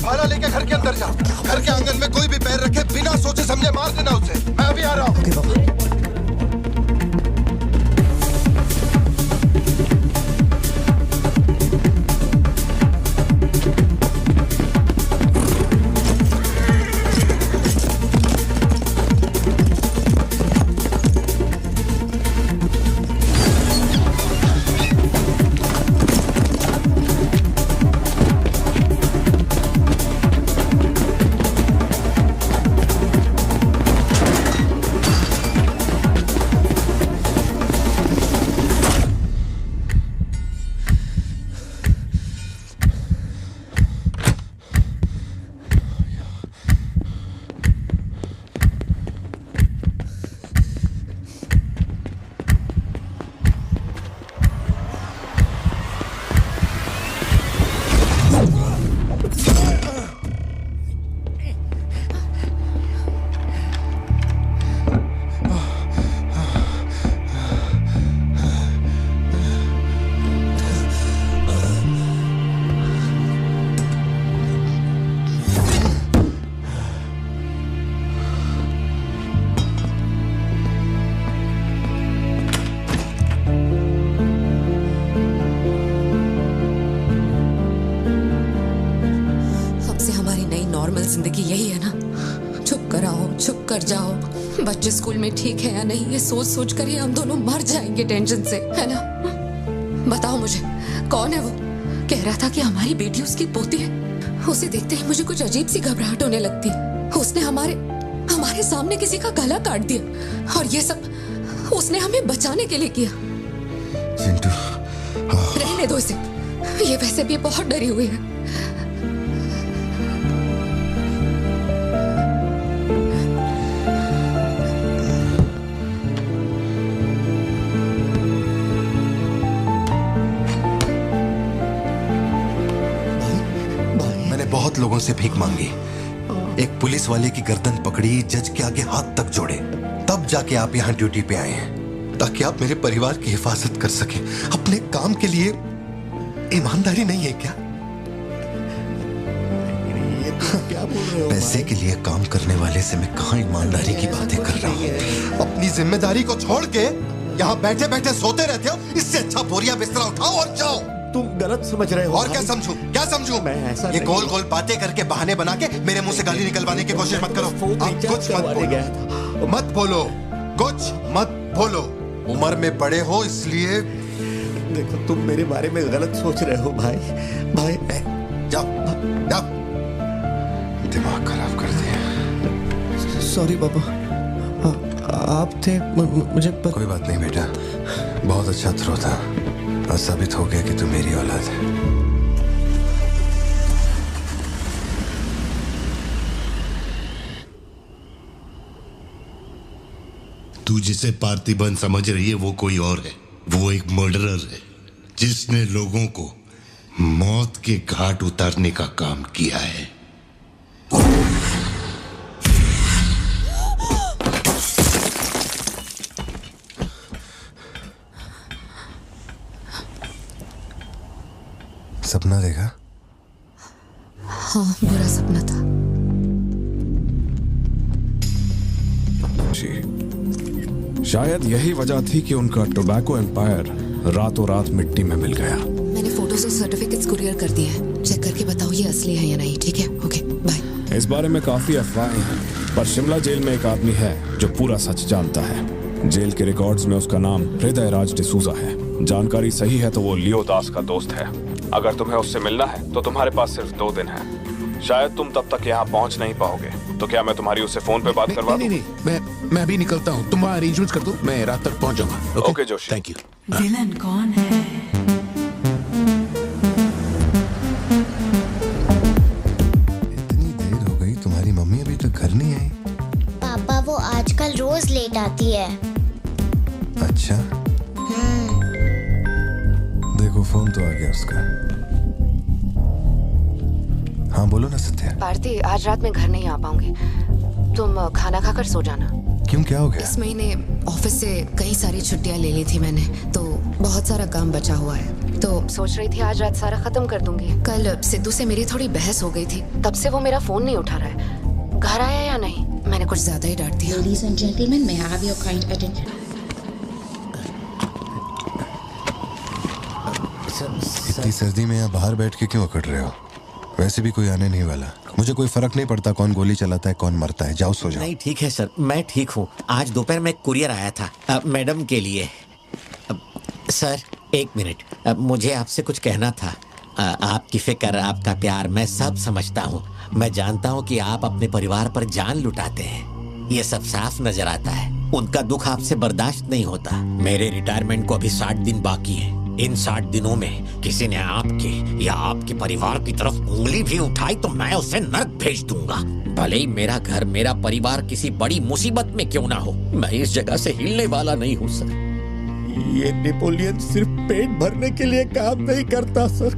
भाला लेके घर के अंदर जा। घर के आंगन में कोई भी पैर रखे बिना सोचे समझे मार देना उसे। मैं अभी आ रहा हूँ। जिंदगी यही है ना, चुप कर आओ, चुप कर जाओ। बच्चे स्कूल में ठीक है या नहीं, ये सोच सोच कर ही हम दोनों मर जाएंगे टेंशन से, है ना? बताओ मुझे, कौन है वो? कह रहा था कि हमारी बेटी उसकी पोती है। उसे देखते ही मुझे कुछ अजीब सी घबराहट होने लगती है। उसने हमारे सामने किसी का गला काट दिया, और ये सब उसने हमें बचाने के लिए किया। चिंटू, रहने दो इसे, ये वैसे भी बहुत डरी हुई है। बहुत लोगों से भीख मांगी, एक पुलिस वाले की गर्दन पकड़ी, जज के आगे हाथ तक जोड़े, तब जाके आप यहाँ ड्यूटी पे आए हैं, ताकि आप मेरे परिवार की हिफाजत कर सकें। अपने काम के लिए ईमानदारी नहीं है क्या? ये क्या बोल रहे हो? पैसे के लिए काम करने वाले से मैं कहाँ ईमानदारी की बातें कर रहा हूँ? अपनी जिम्मेदारी को छोड़ के यहाँ बैठे बैठे सोते रहते हो। इससे अच्छा बोरिया बिस्तरा उठाओ और जाओ। तुम गलत समझ रहे हो। और क्या समझूं? क्या समझूं? मैं ऐसा ये गोल गोल बातें करके बहाने बना के मेरे मुंह से गाली निकलवाने की कोशिश मत करो। आप कुछ मत बोलो, कुछ मत बोलो। उम्र में बड़े हो इसलिए। देखो, तुम मेरे बारे में गलत सोच रहे हो भाई। जाओ जाओ, दिमाग खराब कर दिया। सॉरी पापा, आप थे मुझे कोई बात नहीं बेटा, बहुत अच्छा थ्रो था। आज साबित हो गया कि तू मेरी औलाद है। तू जिसे पार्थिबन समझ रही है वो कोई और है। वो एक मर्डरर है जिसने लोगों को मौत के घाट उतारने का काम किया है। सपना देखा? हाँ, बुरा सपना था। शायद यही वजह थी कि उनका टोबैको एम्पायर रातों रात मिट्टी में मिल गया। मैंने फोटोज और सर्टिफिकेट्स कुरियर कर दिए हैं। चेक करके बताओ ये असली है या नहीं। ठीक है, ओके, बाय। इस बारे में काफी अफवाहें हैं, पर शिमला जेल में एक आदमी है जो पूरा सच जानता है। जेल के रिकॉर्ड्स में उसका नाम हृदय राज डिसूजा है। जानकारी सही है तो वो लियो दास का दोस्त है। अगर तुम्हें उससे मिलना है तो तुम्हारे पास सिर्फ 2 दिन है। शायद तुम तब तक यहाँ पहुँच नहीं पाओगे, तो क्या मैं तुम्हारी उससे फोन पे बात करवा दूं? नहीं, मैं अभी निकलता हूँ। तुम वहाँ अरेंजमेंट्स कर दो, मैं रात तक पहुँच जाऊंगा। Okay Joshi, thank you. Villain कौन है? इतनी देर हो गई, तुम्हारी मम्मी अभी तक घर नहीं आई? पापा वो आजकल रोज लेट आती है। अच्छा, देखो फोन तो आ गया उसका। हाँ बोलो ना सत्या। भारती, आज रात में घर नहीं आ पाऊंगी। तुम खाना खाकर सो जाना। क्यों, क्या हो गया? इस महीने ऑफिस से कई सारी छुट्टियां ले ली थी मैंने, तो बहुत सारा काम बचा हुआ है। तो सोच रही थी आज रात सारा खत्म कर दूंगी। कल सिद्धू से मेरी थोड़ी बहस हो गई थी, तब से वो मेरा फोन नहीं उठा रहा है। घर आया या नहीं? मैंने कुछ ज्यादा ही डांट दिया। Ladies and gentlemen, may I have your kind attention? इतनी सर्दी में यहाँ बाहर बैठ के क्यों अकड़ रहे हो? वैसे भी कोई आने नहीं वाला। मुझे कोई फर्क नहीं पड़ता कौन गोली चलाता है कौन मरता है। जाओ सो जाओ। नहीं ठीक है सर, मैं ठीक हूँ। आज दोपहर में कुरियर आया था मैडम के लिए। सर 1 मिनट, मुझे आपसे कुछ कहना था। आपकी फिक्र, आपका प्यार मैं सब समझता हूँ। मैं जानता हूँ कि आप अपने परिवार पर जान लुटाते हैं, ये सब साफ नजर आता है। उनका दुख आपसे बर्दाश्त नहीं होता। मेरे रिटायरमेंट को अभी 60 दिन बाकी हैं। इन 60 दिनों में किसी ने आपके या आपके परिवार की तरफ उंगली भी उठाई तो मैं उसे नर्क भेज दूंगा। भले ही मेरा घर, मेरा परिवार किसी बड़ी मुसीबत में क्यों ना हो, मैं इस जगह से हिलने वाला नहीं हूँ सर। ये नेपोलियन सिर्फ पेट भरने के लिए काम नहीं करता सर,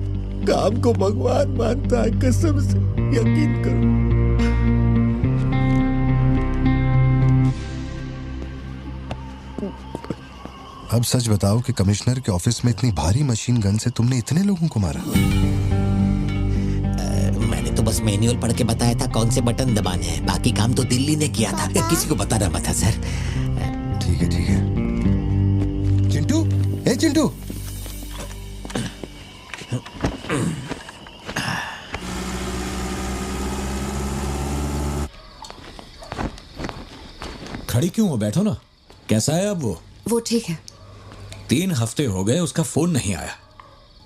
काम को भगवान मानता है। कसम से यकीन करो। अब सच बताओ कि कमिश्नर के ऑफिस में इतनी भारी मशीन गन से तुमने इतने लोगों को मारा? मैंने तो बस मैनुअल पढ़ के बताया था कौन से बटन दबाने हैं। बाकी काम तो दिल्ली ने किया था, किसी को बताना मत था सर। ठीक है ठीक है। चिंटू, ए चिंटू। खड़ी क्यों हो? बैठो ना। कैसा है अब वो ठीक है। 3 हफ्ते हो गए, उसका फोन नहीं आया।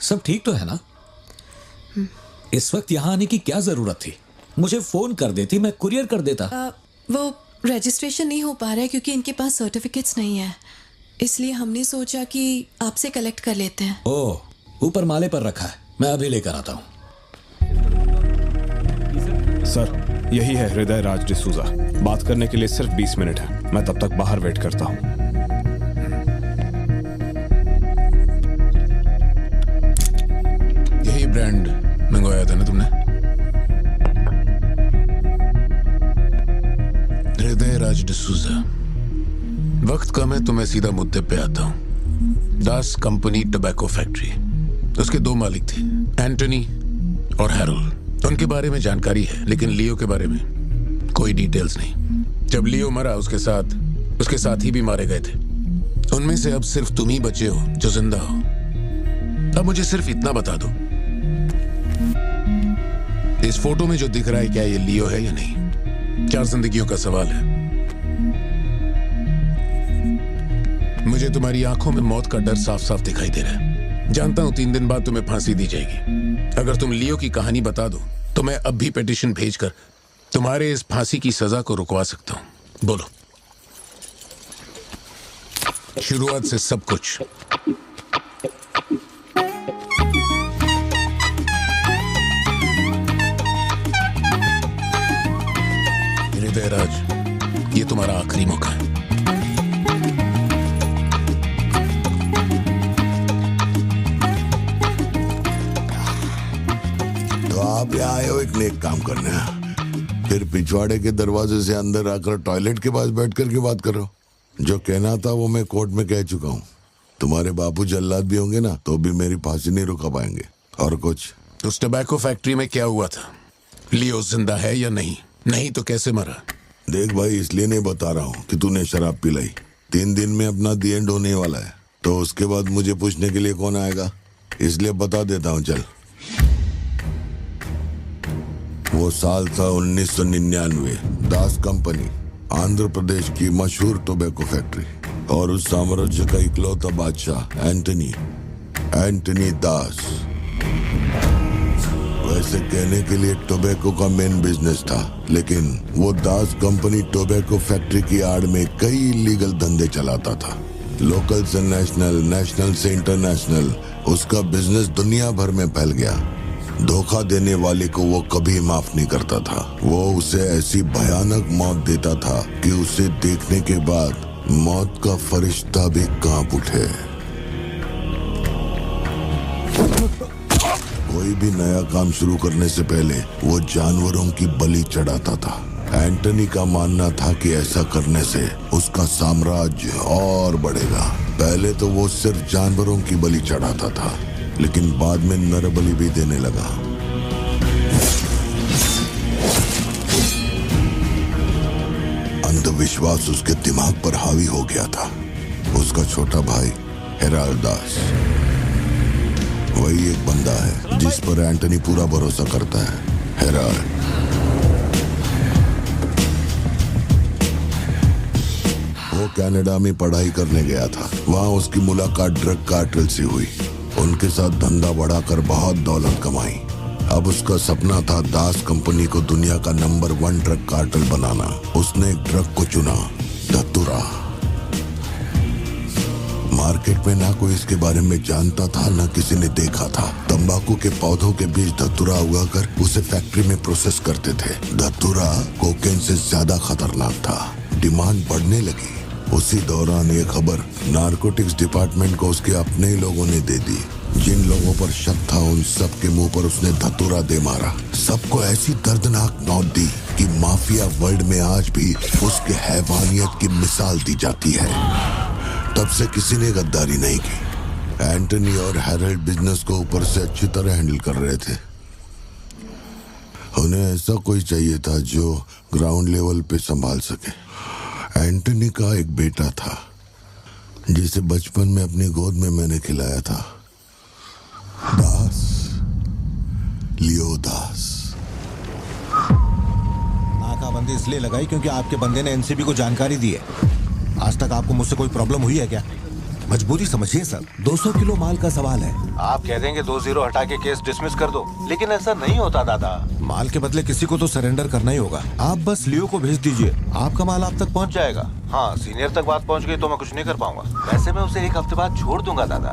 सब ठीक तो है ना? इस वक्त यहाँ आने की क्या जरूरत थी? मुझे फोन कर देती, मैं कुरियर कर देता। वो रजिस्ट्रेशन नहीं हो पा रहा है क्योंकि इनके पास सर्टिफिकेट्स नहीं है, इसलिए हमने सोचा कि आपसे कलेक्ट कर लेते हैं। ओह, ऊपर माले पर रखा है, मैं अभी लेकर आता हूँ। सर, यही है हृदय राज डिसूजा। बात करने के लिए सिर्फ 20 मिनट है। मैं तब तक बाहर वेट करता हूँ। यही ब्रांड मंगवाया था ना तुमने? हृदय राज डिसूजा। वक्त कम है तो मैं सीधा मुद्दे पे आता हूँ। दास कंपनी टोबैको फैक्ट्री, उसके 2 मालिक थे, एंटनी और हैरोल्ड। उनके बारे में जानकारी है, लेकिन लियो के बारे में कोई डिटेल्स नहीं। जब लियो मरा, उसके साथी भी मारे गए थे। उनमें से अब सिर्फ तुम ही बचे हो जो जिंदा हो। अब मुझे सिर्फ इतना बता दो, इस फोटो में जो दिख रहा है क्या ये लियो है या नहीं? 4 जिंदगियों का सवाल है। मुझे तुम्हारी आंखों में मौत का डर साफ साफ दिखाई दे रहा है। जानता हूं 3 दिन बाद तुम्हें फांसी दी जाएगी। अगर तुम लियो की कहानी बता दो तो मैं अब भी पिटीशन भेजकर तुम्हारे इस फांसी की सजा को रुकवा सकता हूं। बोलो। शुरुआत से सब कुछ। हृदय राज, ये तुम्हारा आखिरी मौका है। आप यहाँ आए हो एक नेक काम करने, फिर पिछवाड़े के दरवाजे से अंदर आकर टॉयलेट के पास बैठ कर के बात करो। जो कहना था वो मैं कोर्ट में कह चुका हूँ। तुम्हारे बापू जल्लाद भी होंगे ना तो भी मेरी फांसी नहीं रुका पाएंगे। और कुछ? उस टबैको फैक्ट्री में क्या हुआ था? लियो जिंदा है या नहीं? नहीं तो कैसे मरा? देख भाई, इसलिए नहीं बता रहा हूँ कि तूने शराब पिलाई। 3 दिन में अपना दी एंड होने वाला है, तो उसके बाद मुझे पूछने के लिए कौन आएगा, इसलिए बता देता हूँ। चल, वो साल था 1999। दास कंपनी, आंध्र प्रदेश की मशहूर टोबैको फैक्ट्री, और उस साम्राज्य का इकलौता बादशाह एंटनी दास। वैसे कहने के लिए टोबैको का मेन बिजनेस था, लेकिन वो दास कंपनी टोबैको फैक्ट्री की आड़ में कई इलीगल धंधे चलाता था। लोकल से नेशनल, नेशनल से इंटरनेशनल, उसका बिजनेस दुनिया भर में फैल गया। धोखा देने वाले को वो कभी माफ नहीं करता था। वो उसे ऐसी भयानक मौत देता था कि उसे देखने के बाद मौत का फरिश्ता भी कांप उठे। कोई भी नया काम शुरू करने से पहले वो जानवरों की बलि चढ़ाता था। एंटनी का मानना था कि ऐसा करने से उसका साम्राज्य और बढ़ेगा। पहले तो वो सिर्फ जानवरों की बलि चढ़ाता था, लेकिन बाद में नर बलि भी देने लगा। अंधविश्वास उसके दिमाग पर हावी हो गया था। उसका छोटा भाई हेराल्ड दास, वही एक बंदा है जिस पर एंटनी पूरा भरोसा करता है। हेराल्ड वो कनाडा में पढ़ाई करने गया था। वहाँ उसकी मुलाकात ड्रग कार्टेल से हुई। उनके साथ धंधा बढ़ाकर बहुत दौलत कमाई। अब उसका सपना था दास कंपनी को दुनिया का नंबर 1 ड्रग कार्टेल बनाना। उसने एक ड्रग को चुना, धतूरा। मार्केट में ना कोई इसके बारे में जानता था, ना किसी ने देखा था। तंबाकू के पौधों के बीच धतूरा उगाकर उसे फैक्ट्री में प्रोसेस करते थे। धतूरा कोकेन से ज्यादा खतरनाक था। डिमांड बढ़ने लगी। उसी दौरान ये खबर नारकोटिक्स डिपार्टमेंट को उसके अपने ही लोगों ने दे दी। जिन लोगों पर शक था उन सब के मुंह पर उसने धतूरा दे मारा। सबको ऐसी दर्दनाक मौत दी कि माफिया वर्ल्ड में आज भी उसके हैवानियत की मिसाल दी जाती है। तब से किसी ने गद्दारी नहीं की। एंटनी और हैरल्ड बिजनेस को ऊपर से अच्छी तरह हैंडल कर रहे थे। उन्हें ऐसा कोई चाहिए था जो ग्राउंड लेवल पे संभाल सके। एंटनी का एक बेटा था जिसे बचपन में अपनी गोद में मैंने खिलाया था, दास, लियो दास। नाकाबंदी इसलिए लगाई क्योंकि आपके बंदे ने एनसीबी को जानकारी दी है। आज तक आपको मुझसे कोई प्रॉब्लम हुई है क्या? मजबूरी समझिए सर, 200 किलो माल का सवाल है। आप कह देंगे 2-0 हटा के केस डिसमिस कर दो, लेकिन ऐसा नहीं होता दादा। माल के बदले किसी को तो सरेंडर करना ही होगा। आप बस लियो को भेज दीजिए, आपका माल आप तक पहुंच जाएगा। हाँ, सीनियर तक बात पहुंच गई तो मैं कुछ नहीं कर पाऊंगा। वैसे मैं उसे 1 हफ्ते बाद छोड़ दूंगा दादा।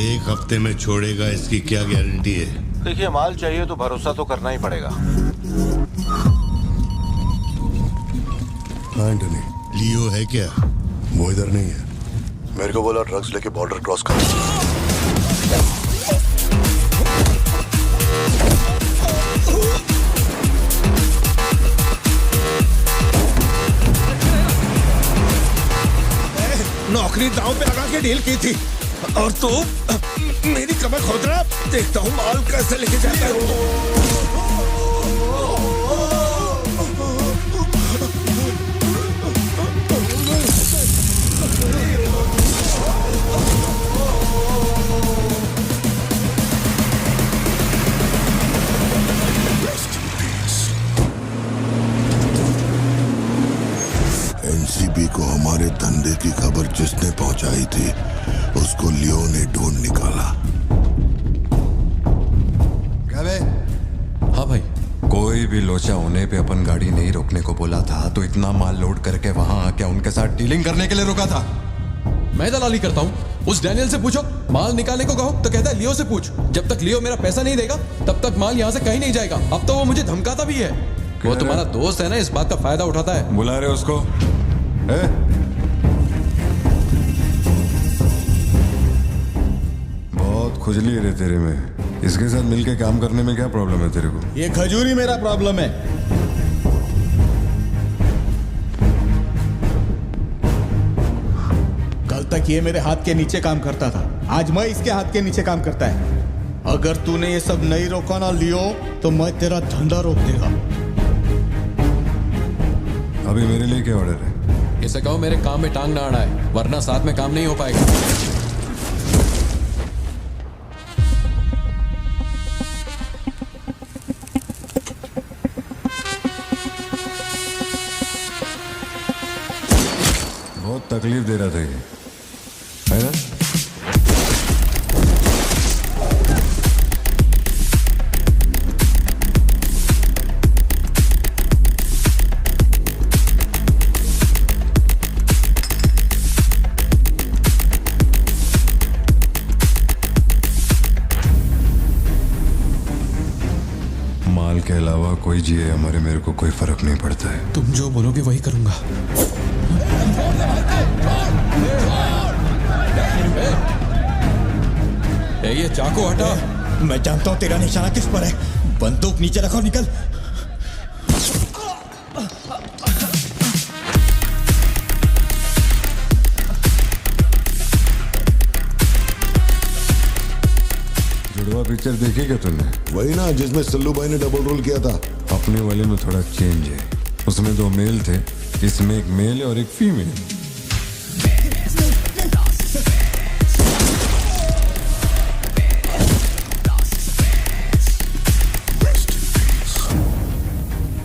1 हफ्ते में छोड़ेगा, इसकी क्या गारंटी है? देखिए, माल चाहिए तो भरोसा तो करना ही पड़ेगा। एंटनी, लियो है क्या? वो इधर नहीं है। मेरे को बोला ड्रग्स लेके बॉर्डर क्रॉस कर। नौकरी दांव पे लगा के डील की थी और तू मेरी कमर खोद रहा। देखता हूँ माल कैसे लेके जाता है। एनसीबी को हमारे धंधे की खबर जिसने पहुंचाई थी उसको लियो ने ढूंढ निकाला। क्या बे? हाँ भाई, कोई भी लोचा होने पे अपन गाड़ी नहीं रोकने को बोला था तो इतना माल लोड करके वहां आके उनके साथ डीलिंग करने के लिए रुका था। मैं दलाली करता हूँ? उस डैनियल से पूछो। माल निकालने को कहो तो कहता है लियो से पूछ। जब तक लियो मेरा पैसा नहीं देगा तब तक माल यहाँ से कहीं नहीं जाएगा। अब तो वो मुझे धमकाता भी है। वो तुम्हारा दोस्त है ना, इस बात का फायदा उठाता है। बुला रहे उसको? बहुत खुजली है रे तेरे में। इसके साथ मिलके काम करने में क्या प्रॉब्लम है तेरे को? ये खजूरी मेरा प्रॉब्लम है। कल तक ये मेरे हाथ के नीचे काम करता था, आज मैं इसके हाथ के नीचे काम करता है। अगर तूने ये सब नहीं रोका ना लियो तो मैं तेरा धंधा रोक देगा। अभी मेरे लिए क्या ऑर्डर है? इसे कहो मेरे काम में टांग ना अड़ाए, वरना साथ में काम नहीं हो पाएगा। बहुत तकलीफ दे रहा था ये, है ना? माल के अलावा कोई जिए हमारे, मेरे को कोई फर्क नहीं पड़ता है। तुम जो बोलोगे वही करूंगा। ये चाकू हटा। मैं जानता हूं तेरा निशाना किस पर है। बंदूक नीचे रखो, निकल। जुड़वा पिक्चर देखी क्या तुमने? वही ना जिसमें सल्लू भाई ने डबल रोल किया था। अपने वाले में थोड़ा चेंज है, उसमें 2 मेल थे, इसमें एक मेल और एक फीमेल।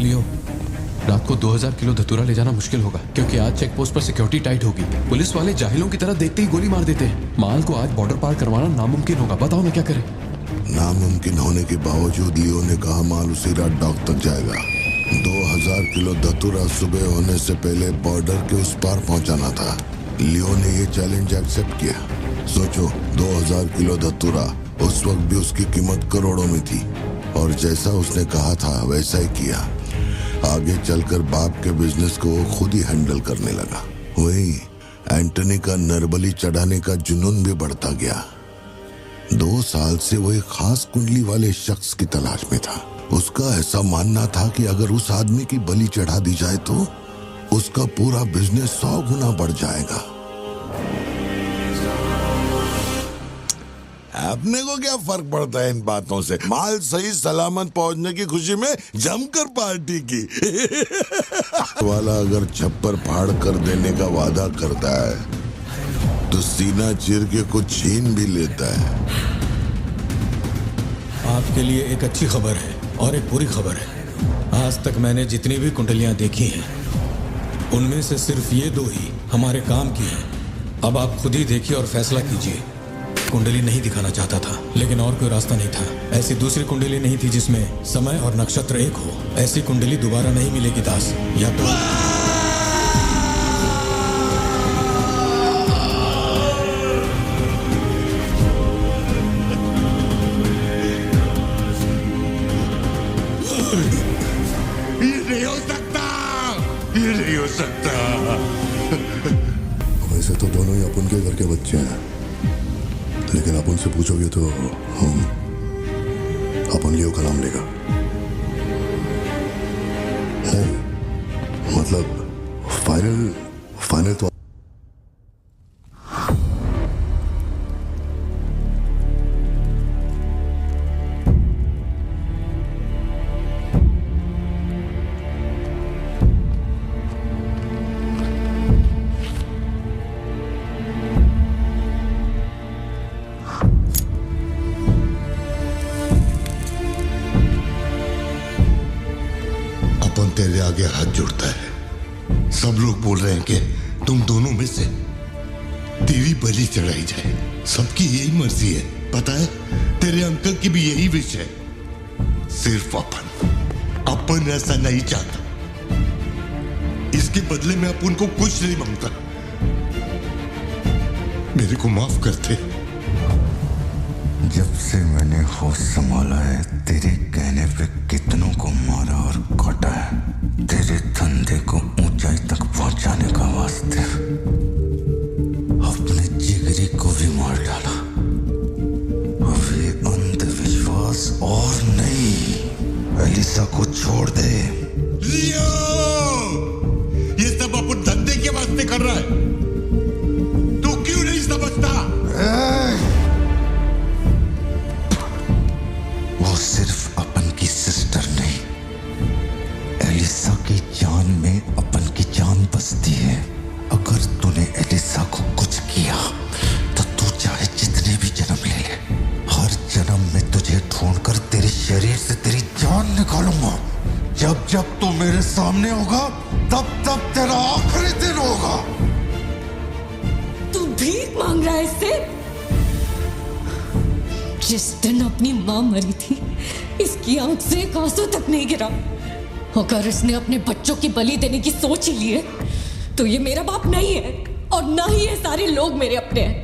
लियो, रात को 2000 किलो धतूरा ले जाना मुश्किल होगा, क्योंकि आज चेक पोस्ट पर सिक्योरिटी टाइट होगी। पुलिस वाले जाहिलों की तरह देखते ही गोली मार देते हैं। माल को आज बॉर्डर पार करवाना नामुमकिन होगा। बताओ मैं क्या करें? नामुमकिन होने के बावजूद लियो ने कहा माल उसी रात डॉक तक जाएगा। 2000 किलो धतूरा सुबह होने से पहले बॉर्डर के उस पार पहुंचाना था। लियो ने ये चैलेंज एक्सेप्ट किया। सोचो, 2000 किलो धतूरा, उस वक्त भी उसकी कीमत करोड़ों में थी, और जैसा उसने कहा था वैसा ही किया। आगे चलकर बाप के बिजनेस को वो खुद ही हैंडल करने लगा। वही एंटनी का नरबली चढ़ाने का जुनून भी बढ़ता गया। 2 साल से वो एक खास कुंडली वाले शख्स की तलाश में था। उसका ऐसा मानना था कि अगर उस आदमी की बलि चढ़ा दी जाए तो उसका पूरा बिजनेस 100 गुना बढ़ जाएगा। अपने को क्या फर्क पड़ता है इन बातों से? माल सही सलामत पहुंचने की खुशी में जमकर पार्टी की। वाला अगर छप्पर फाड़ कर देने का वादा करता है तो सीना चीर के कुछ छीन भी लेता है। आपके लिए एक अच्छी खबर है और एक बुरी खबर है। आज तक मैंने जितनी भी कुंडलियां देखी हैं, उनमें से सिर्फ ये 2 ही हमारे काम की हैं। अब आप खुद ही देखिए और फैसला कीजिए। कुंडली नहीं दिखाना चाहता था, लेकिन और कोई रास्ता नहीं था। ऐसी दूसरी कुंडली नहीं थी जिसमें समय और नक्षत्र एक हो। ऐसी कुंडली दोबारा नहीं मिलेगी दास। या तो ये नहीं हो सकता, ये नहीं हो सकता। वैसे तो दोनों ही अपन के घर के बच्चे हैं, लेकिन आप उनसे पूछोगे तो अपन लियो का नाम लेगा। नहीं, मतलब फाइनल तो तेरे आगे हाथ जोड़ता है। सब लोग बोल रहे हैं कि तुम दोनों में से तेरी बलि चढ़ाई जाए। सबकी यही मर्जी है, पता है? तेरे अंकल की भी यही विश है। सिर्फ अपन ऐसा नहीं चाहता। इसके बदले में अपन को कुछ नहीं मांगता। मेरे को माफ करते। जब से मैंने होश संभाला है, तेरे कहने पे कितनों को मारा और काटा है, तेरे धंधे को ऊंचाई तक पहुंचाने का वास्ते अपने जिगरी को भी मार डाला। अब ये अंधविश्वास एलिसा को छोड़ दे। लियो, ये सब अपन धंधे के वास्ते कर रहा है, तू क्यों नहीं समझता? वो सिर्फ अपन की सिस्टर नहीं, एलिसा की जान में अपन की जान बसती है। अगर तूने एलिसा को कुछ किया तो तू चाहे जितने भी जन्म ले ले, हर जन्म में तुझे ढूंढकर तेरे शरीर से तेरी जान निकालूंगा। जब जब तू मेरे सामने होगा तब तब तेरा आखिरी दिन होगा। तू भीख मांग रहा है इससे? जिस दिन अपनी मां मरी थी, इसकी आंख से एक आंसू तक नहीं गिरा। अगर इसने अपने बच्चों की बलि देने की सोच ही ली है तो ये मेरा बाप नहीं है, और ना ही ये सारे लोग मेरे अपने हैं।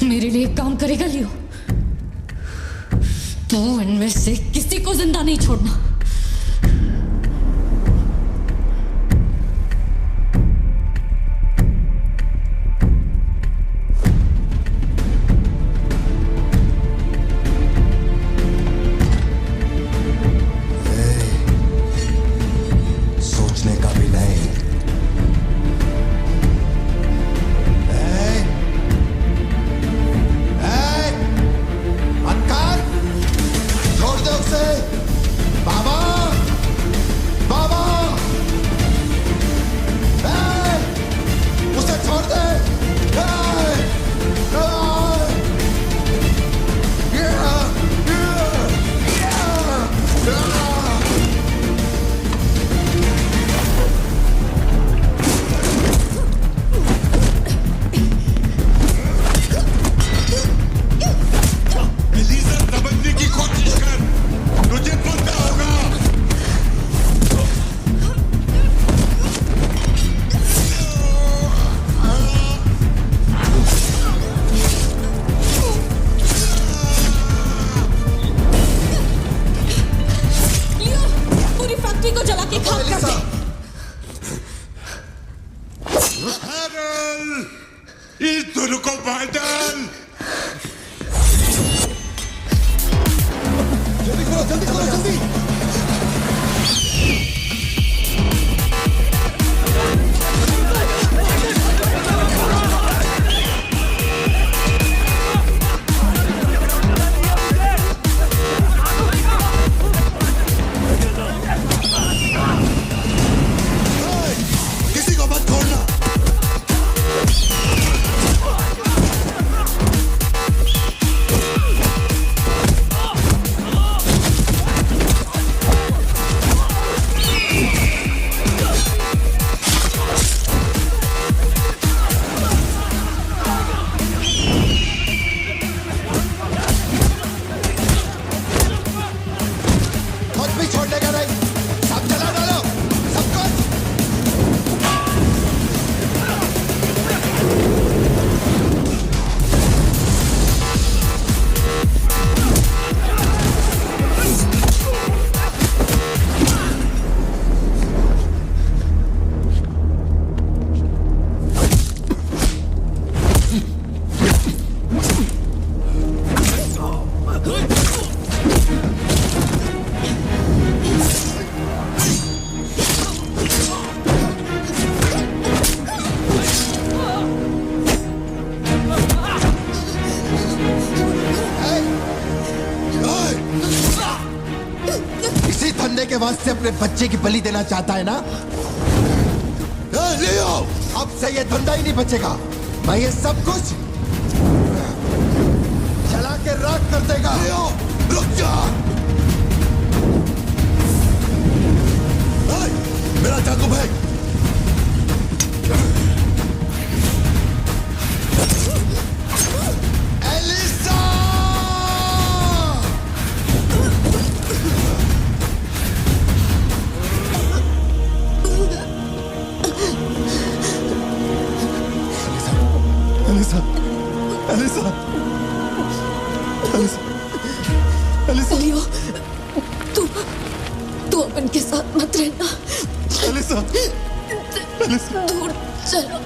मेरे लिए एक काम करेगा लियो, तू इनमें से किसी को जिंदा नहीं छोड़ना। सोचने का भी नहीं। छोड़ दे उसे। बाबा, बाबा, उसे छोड़ दे। एलिसा, समझने की कोशिश कर, तुझे पता होगा। लियो, पूरी फैक्ट्री को जला के खाक कर दे। हैरल्ड, इस दोनों को मार डाल। जल्दी करो, जल्दी करो, जल्दी। किसी को मत छोड़ना। कुछ भी छोड़ने का नहीं, सब जला डालो, सब कुछ। इसी धंधे के वास्ते अपने बच्चे की बलि देना चाहता है ना? लियो, अब से ये धंधा ही नहीं बचेगा। मैं ये सब कुछ जला के राख कर देगा। लियो, रुक जा। मेरा चाकू भाई। Elisa! Elisa, Elisa, Elisa, Elisa. Leo, तू अपन के साथ मत रहना। एलिसा, एलिसा, दूर चलो।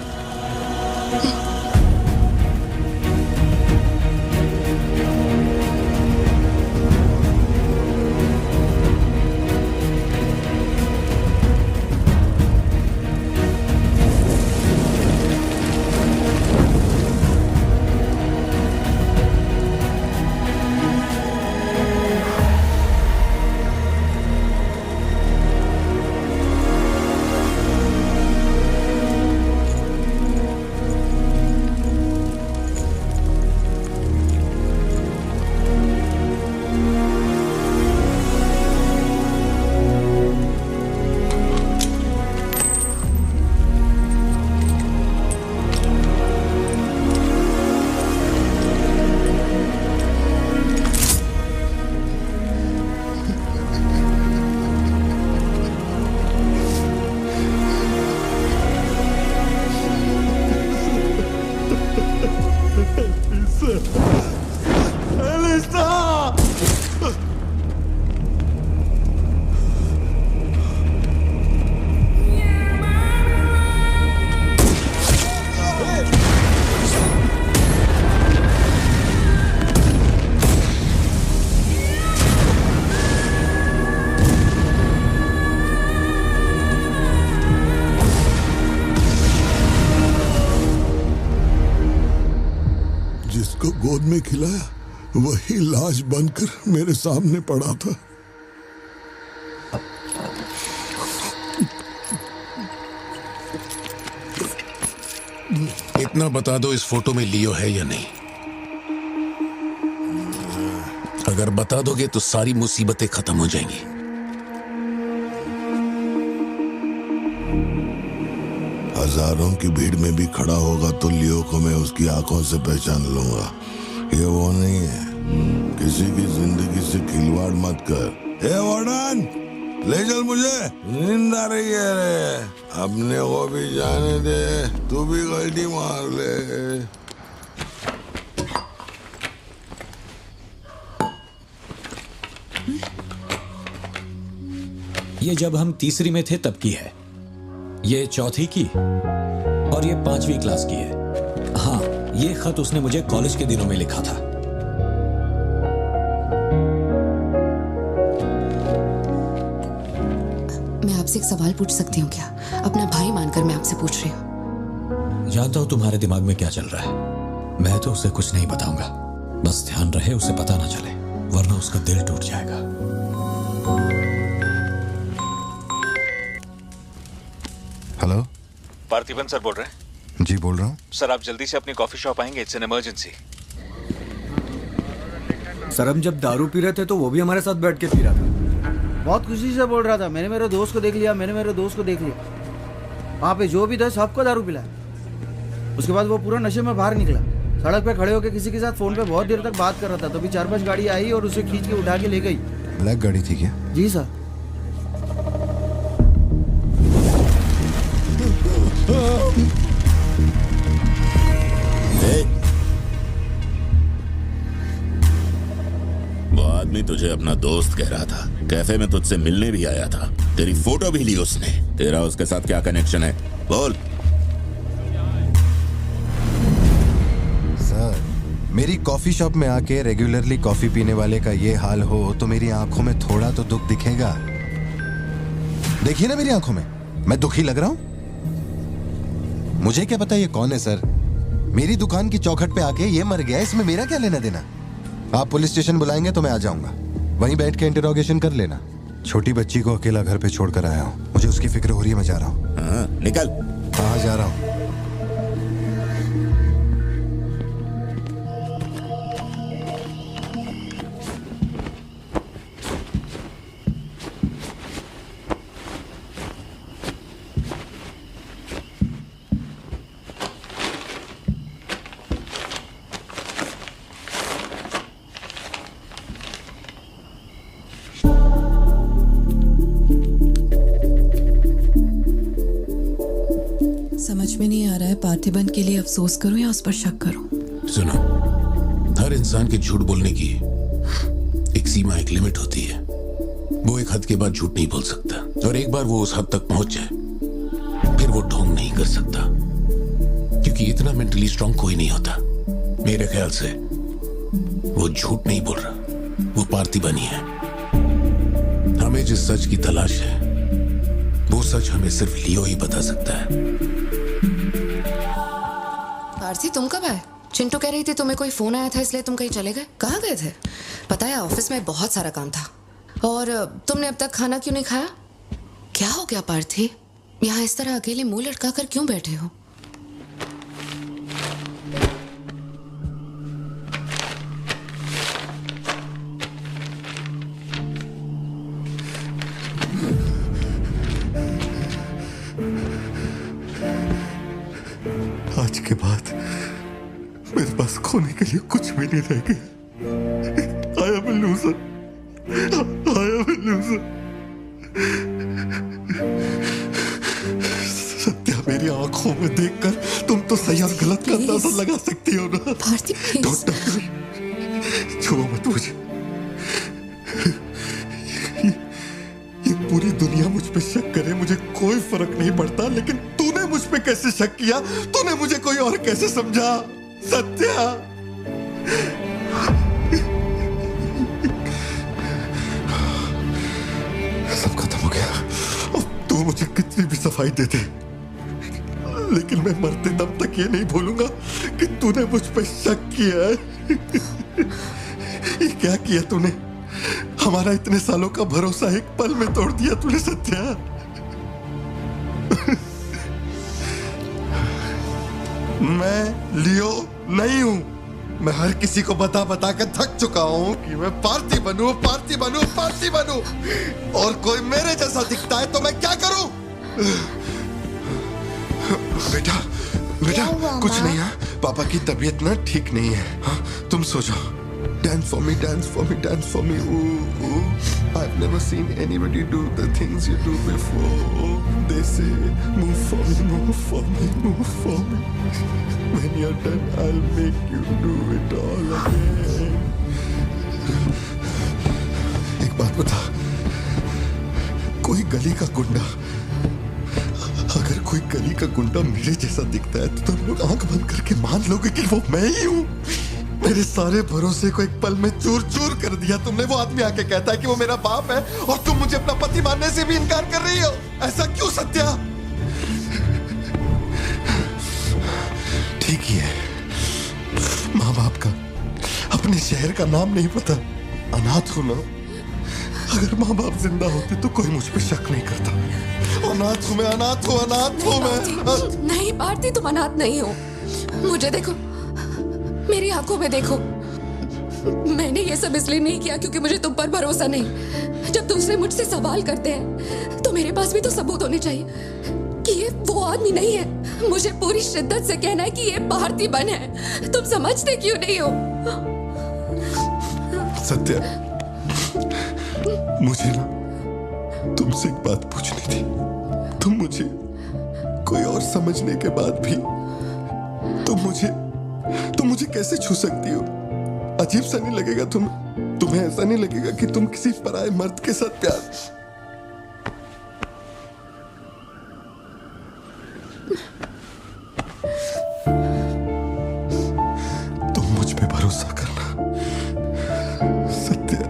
गोद में खिलाया वही लाश बनकर मेरे सामने पड़ा था। इतना बता दो, इस फोटो में लियो है या नहीं? अगर बता दोगे तो सारी मुसीबतें खत्म हो जाएंगी। हजारों की भीड़ में भी खड़ा होगा तो लियो को मैं उसकी आंखों से पहचान लूंगा। ये वो नहीं है। किसी की जिंदगी से खिलवाड़ मत कर। ए वार्डन, ले चल मुझे, नींद आ रही है रे। अपने को भी जाने दे, तू भी गलती मार ले। ये जब हम तीसरी में थे तब की है, ये चौथी की और ये 5वीं क्लास की है। हाँ, ये खत उसने मुझे कॉलेज के दिनों में लिखा था। मैं आपसे एक सवाल पूछ सकती हूँ क्या? अपना भाई मानकर मैं आपसे पूछ रही हूँ। जानता हूं तुम्हारे दिमाग में क्या चल रहा है। मैं तो उसे कुछ नहीं बताऊंगा, बस ध्यान रहे उसे पता ना चले, वरना उसका दिल टूट जाएगा। हेलो, पार्थिबन सर बोल रहे हैं? जी बोल रहा हूँ। सर आप जल्दी से अपनी कॉफी शॉप आएंगे, इट्स एन इमरजेंसी। सर हम जब दारू पी रहे थे तो वो भी हमारे साथ बैठ के पी रहा था। बहुत खुशी से बोल रहा था, मैंने मेरे दोस्त को देख लिया, मैंने मेरे दोस्त को देख लिया। वहाँ पे जो भी था सबको दारू पिलाया। उसके बाद वो पूरा नशे में बाहर निकला, सड़क पे खड़े होकर किसी के साथ फोन पे बहुत देर तक बात कर रहा था। तो भी 4-5 गाड़ी आई और उसे खींच के उठा के ले गई। ब्लैक गाड़ी थी क्या? जी सर। वो आदमी तुझे अपना दोस्त कह रहा था, कैफे में तुझसे मिलने भी आया था, तेरी फोटो भी ली उसने। तेरा उसके साथ क्या कनेक्शन है, बोल। सर, मेरी कॉफी शॉप में आके रेगुलरली कॉफी पीने वाले का ये हाल हो तो मेरी आंखों में थोड़ा तो दुख दिखेगा। देखिए ना मेरी आंखों में, मैं दुखी लग रहा हूं? मुझे क्या पता ये कौन है सर? मेरी दुकान की चौखट पे आके ये मर गया, इसमें मेरा क्या लेना देना? आप पुलिस स्टेशन बुलाएंगे तो मैं आ जाऊंगा, वहीं बैठ के इंटरोगेशन कर लेना। छोटी बच्ची को अकेला घर पे छोड़कर आया हूँ, मुझे उसकी फिक्र हो रही है, मैं जा रहा हूँ। निकल। हाँ जा रहा हूँ। समझ में नहीं आ रहा है पार्थिबन के लिए अफसोस करूं या उस पर शक करूं। सुनो, हर इंसान के झूठ बोलने की एक सीमा, एक लिमिट होती है। वो एक हद के बाद झूठ नहीं बोल सकता, और एक बार वो उस हद तक पहुंच जाए फिर वो ढोंग नहीं कर सकता, क्योंकि इतना मेंटली स्ट्रांग कोई नहीं होता। मेरे ख्याल से वो झूठ नहीं बोल रहा, वो पार्थिबन ही है। हमें जिस सच की तलाश है वो सच हमें सिर्फ लियो ही बता सकता है। पार्थी, तुम कब आए? चिंटू कह रही थी तुम्हें कोई फोन आया था इसलिए तुम कहीं चले गए। कहाँ गए थे? पता है ऑफिस में बहुत सारा काम था। और तुमने अब तक खाना क्यों नहीं खाया? क्या हो गया पार्थी? यहाँ इस तरह अकेले मुंह लटका कर क्यों बैठे हो? आज के बाद मेरे पास खोने के लिए कुछ भी नहीं रह गया। I am a loser. I am a loser. Satya, मेरी आंखों में देखकर तुम तो सही और गलत का अंदाजा लगा सकती हो ना। Don't touch me. छुओ मत मुझे। ये पूरी दुनिया मुझ पे शक करे, मुझे कोई फर्क नहीं पड़ता, लेकिन तूने मुझ पे कैसे शक किया? तूने मुझे कोई और कैसे समझा? सत्या, सब खत्म हो गया। अब तू मुझे कितनी भी सफाई दे दे, लेकिन मैं मरते दम तक ये नहीं भूलूंगा कि तूने मुझ पर शक किया है। ये क्या किया तूने? हमारा इतने सालों का भरोसा एक पल में तोड़ दिया तूने सत्या। मैं लियो नहीं हूं। मैं हर किसी को बता बता कर थक चुका हूं कि मैं पार्टी बनूं, पार्टी बनूं, पार्टी बनूं, और कोई मेरे जैसा दिखता है तो मैं क्या करूं? बेटा बेटा कुछ नहीं है, पापा की तबीयत ना ठीक नहीं है। हाँ तुम सो जाओ। Dance for me, dance for me, dance for me. Ooh, ooh. I've never seen anybody do the things you do before. They say, move for me, move for me, move for me. When you're done, I'll make you do it all again. एक बात बता, कोई गली का गुंडा, अगर कोई गली का गुंडा मेरे जैसा दिखता है तो तुम लोग आंख बंद करके मान लोगे कि वो मैं ही हूँ। मेरे सारे भरोसे को एक पल में चूर चूर कर दिया तुमने। वो आदमी आके कहता है कि वो मेरा बाप है और तुम मुझे अपना पति मानने से भी इनकार कर रही हो। ऐसा क्यों सत्या? ठीक ही है, माँ बाप का अपने शहर का नाम नहीं पता, अनाथ हो ना। अगर माँ बाप जिंदा होते तो कोई मुझ पे शक नहीं करता। अनाथ हूं मैं, अनाथ हूं, अनाथ हूं मैं। नहीं भारती, तुम अनाथ नहीं हो। मुझे देखो, मेरी आंखों में देखो। मैंने ये सब इसलिए नहीं किया क्योंकि मुझे तुम पर भरोसा नहीं। जब दूसरे मुझसे सवाल करते हैं तो मेरे पास भी तो सबूत होने चाहिए कि ये वो आदमी नहीं है। मुझे पूरी शिद्दत से कहना है कि ये पार्थिबन है। तुम समझते क्यों नहीं हो? सत्या, मुझे ना तुमसे एक बात पूछनी थी। तुम मुझे कोई और समझने के बाद भी तुम मुझे कैसे छू सकती हो? अजीब सा नहीं लगेगा तुम्हें ऐसा नहीं लगेगा कि तुम किसी पराये मर्द के साथ प्यार? तुम मुझ पे भरोसा करना सत्या,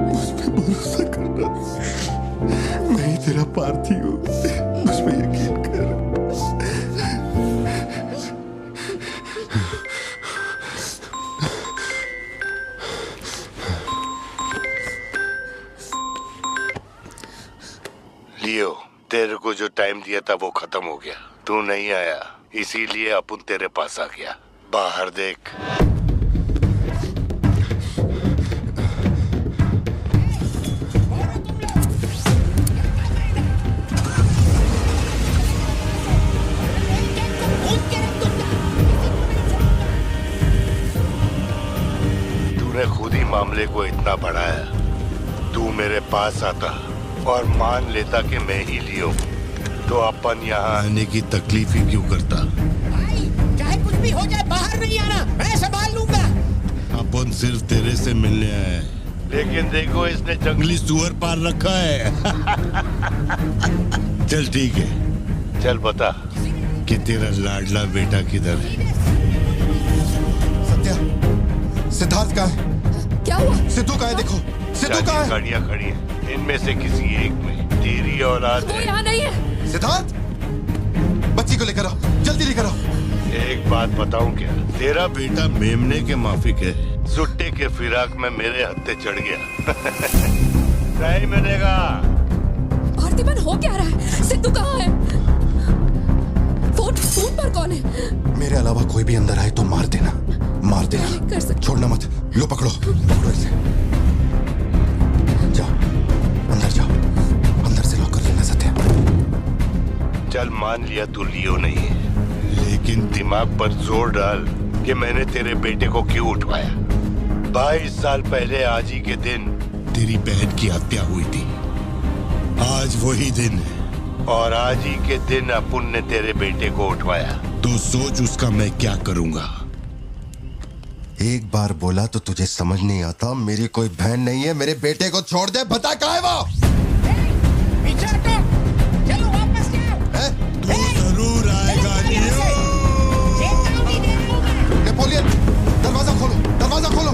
मुझ पे भरोसा करना। मैं ही तेरा पार्थी हूँ, मुझ पे यकीन कर। लियो, तेरे को जो टाइम दिया था वो खत्म हो गया। तू नहीं आया, इसीलिए अपन तेरे पास आ गया। बाहर देख। तूने खुद ही मामले को इतना बढ़ाया। तू मेरे पास आता और मान लेता कि मैं ही लियो, तो अपन यहाँ आने की तकलीफ ही क्यों करता? भाई, चाहे कुछ भी हो जाए बाहर नहीं आना, मैं संभाल लूंगा। अपन सिर्फ तेरे से मिलने आए हैं, लेकिन देखो इसने जंगली सुअर पाल रखा है। चल ठीक है, चल बता कि तेरा लाडला बेटा किधर है? सत्या, सिद्धार्थ कहाँ है? क्या हुआ? सिद्धू कहाँ है? देखो सिद्धू कहाँ है? गाड़ियाँ खड़ी हैं, इनमें से किसी एक में तेरी औलाद वो यहाँ नहीं है। सिद्धार्थ, बच्ची को लेकर आओ, जल्दी लेकर आओ। एक बात बताऊं क्या? तेरा बेटा मेमने के माफिक है, सुट्टे के फिराक में मेरे हत्थे चढ़ गया। नहीं मिलेगा। पार्थिबन हो क्या रहा है? सिद्धू कहाँ है? फोन पर कौन है? मेरे अलावा कोई भी अंदर आए तो मार देना, मार देना, छोड़ना मत। लो पकड़ो, पकड़ो इसे। जाओ अंदर जाओ, अंदर से लॉक कर लेना सत्या। चल मान लिया तू लियो नहीं है, लेकिन दिमाग पर जोर डाल कि मैंने तेरे बेटे को क्यों उठवाया। 22 साल पहले आज ही के दिन तेरी बहन की हत्या हुई थी। आज वही दिन है और आज ही के दिन अपुन ने तेरे बेटे को उठवाया। तो सोच उसका मैं क्या करूंगा। एक बार बोला तो तुझे समझ नहीं आता? मेरी कोई बहन नहीं है, मेरे बेटे को छोड़ दे। बता कहाँ है वो? पीछे हटो, चलो वापस जाओ। तू जरूर आएगा नेपोलियन, दरवाजा खोलो, दरवाजा खोलो।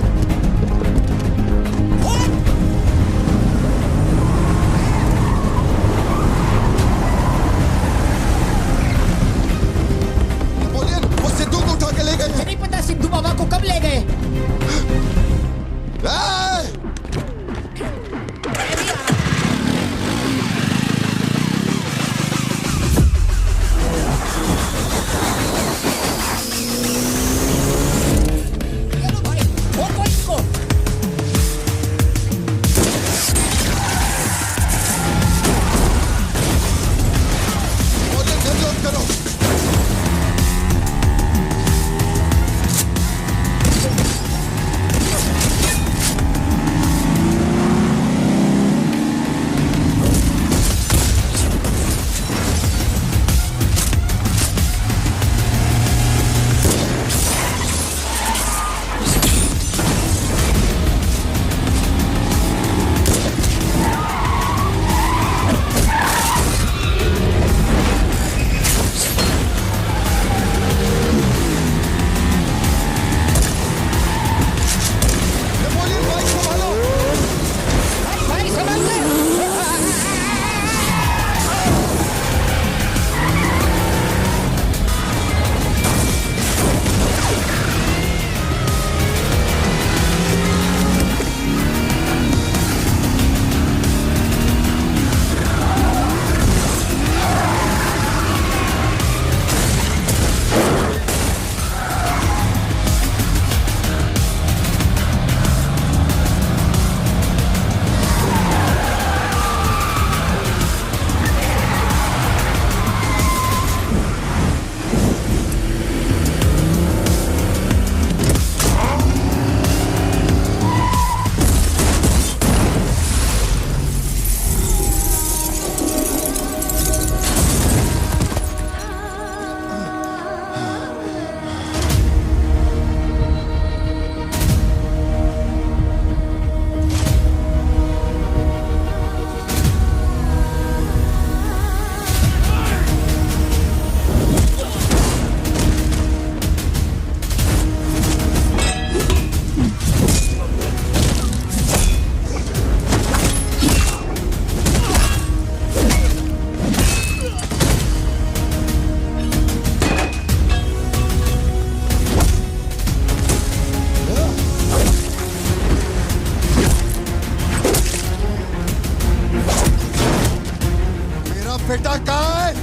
बेटा कहाँ है?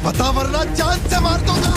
बता वरना जान से मार दूंगा।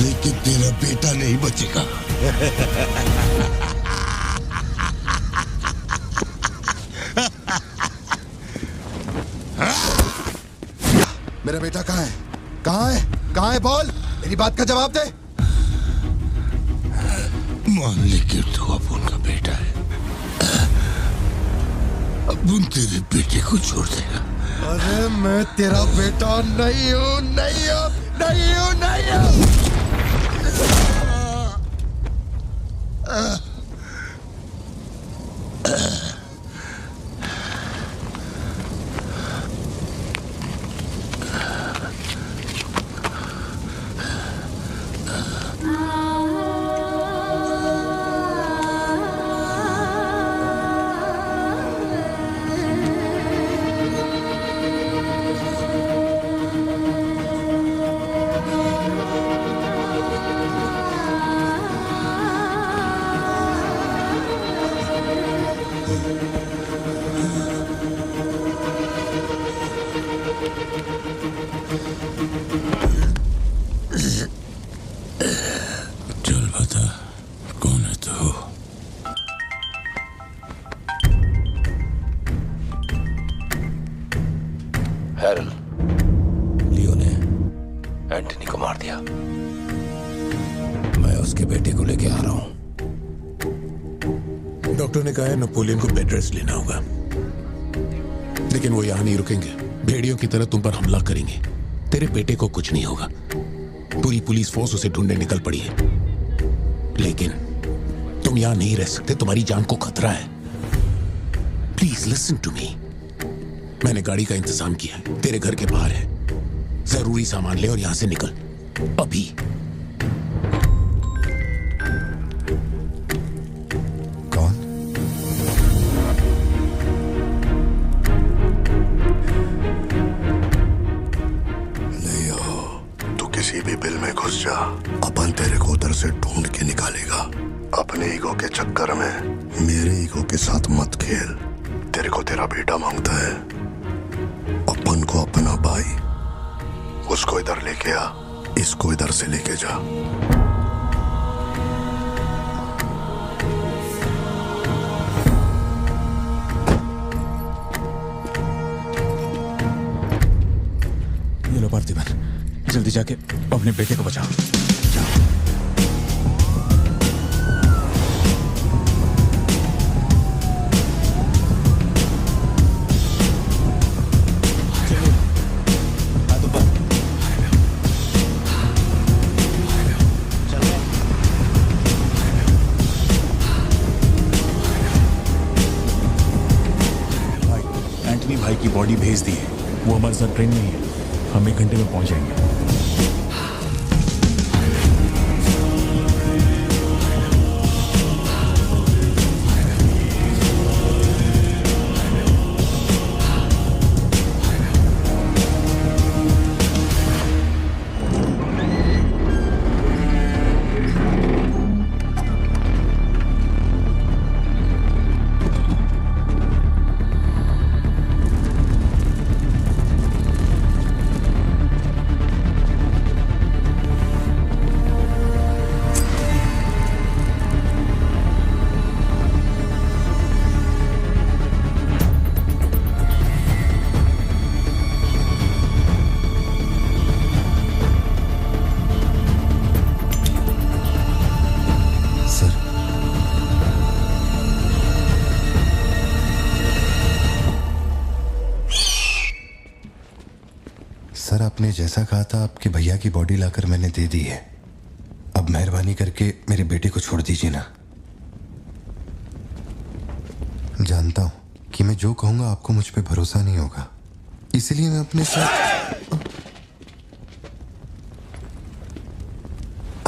लेकिन तेरा बेटा नहीं बचेगा। मेरा बेटा कहाँ है? कहाँ है? कहाँ है? बोल, मेरी बात का जवाब दे। मान ले कि तू अब उनका बेटा है, अब उन तेरे बेटे को छोड़ देगा। अरे मैं तेरा बेटा नहीं हूँ, नहीं हूँ, नहीं हूँ, नहीं हूँ। चल बता, कौन है तू? हैरल, लियो ने एंटनी को मार दिया। मैं उसके बेटे को लेके आ रहा हूं। डॉक्टर ने कहा है नेपोलियन को बेड रेस्ट लेना होगा, लेकिन वो यहां नहीं रुकेंगे। भेड़ियों की तरह तुम पर हमला करेंगे। तेरे बेटे को कुछ नहीं होगा। पूरी पुलिस फोर्स उसे ढूंढने निकल पड़ी है, लेकिन तुम यहां नहीं रह सकते। तुम्हारी जान को खतरा है। Please listen to me. मैंने गाड़ी का इंतजाम किया है, तेरे घर के बाहर है। जरूरी सामान ले और यहां से निकल अभी। कौन? लियो, तू किसी भी बिल में घुस जा, अपन तेरे को उधर से ढूंढ के निकालेगा। अपने ईगो के चक्कर में मेरे ईगो के साथ मत खेल। तेरे को तेरा बेटा मांगता है, अपन को अपना भाई। उसको इधर लेके आ, इसको इधर से लेके जा। ये लो पार्थिवन, जल्दी जाके अपने बेटे को बचाओ। भाई की बॉडी भेज दी है, वो हमारे साथ ट्रेन में ही है। हम 1 घंटे में पहुंच जाएंगे। आपने जैसा कहा था आपके भैया की बॉडी लाकर मैंने दे दी है। अब मेहरबानी करके मेरे बेटे को छोड़ दीजिए ना। जानता हूं कि मैं जो कहूंगा आपको मुझ पे भरोसा नहीं होगा, इसलिए मैं अपने साथ।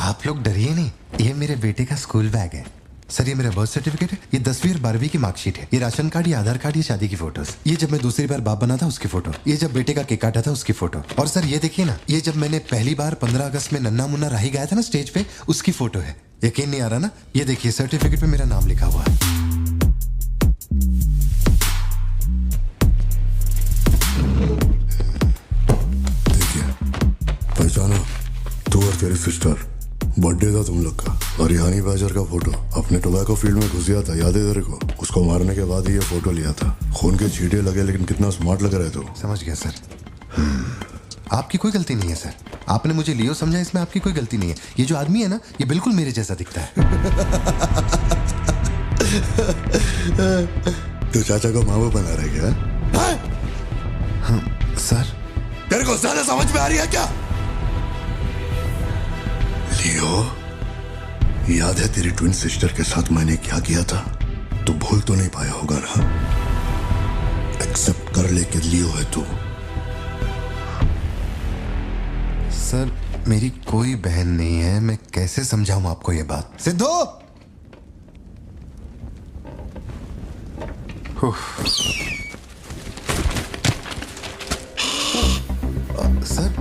आप लोग डरिए नहीं, ये मेरे बेटे का स्कूल बैग है। सर ये मेरा बर्थ सर्टिफिकेट है, ये 10वीं और 12वीं की मार्कशीट है, ये राशन कार्ड, ये आधार कार्ड, ये शादी की फोटोज, ये जब मैं दूसरी बार बाप बना था उसकी फोटो, ये जब बेटे का केक काटा था उसकी फोटो, और सर ये देखिए ना, ये जब मैंने पहली बार 15 अगस्त में नन्ना मुन्ना राही गाया था ना स्टेज पे, उसकी फोटो है। यकीन नहीं आ रहा ना? ये देखिए सर्टिफिकेट पे मेरा नाम लिखा हुआ है। पहचानो, तू और तेरी सिस्टर, बर्थडे था तुम लोग का, और ये हनी बैजर का फोटो अपने टोबैको फील्ड में घुस गया था, याद है तेरे को? उसको मारने के बाद ही ये फोटो लिया था। खून के छींटे लगे लेकिन कितना स्मार्ट लग रहा है तू। समझ गया सर। आपकी कोई गलती नहीं है सर, आपने मुझे लियो समझा, इसमें आपकी कोई गलती नहीं है। ये जो आदमी है ना, ये बिल्कुल मेरे जैसा दिखता है। तो चाचा को माँ बाप बना रहे क्या? हाँ, सर तेरे को ज्यादा समझ में आ रही है क्या? लियो, याद है तेरी ट्विन सिस्टर के साथ मैंने क्या किया था? तू भूल तो नहीं पाया होगा ना? एक्सेप्ट कर ले कि लियो है तू। सर मेरी कोई बहन नहीं है, मैं कैसे समझाऊं आपको ये बात? सिद्धू! सर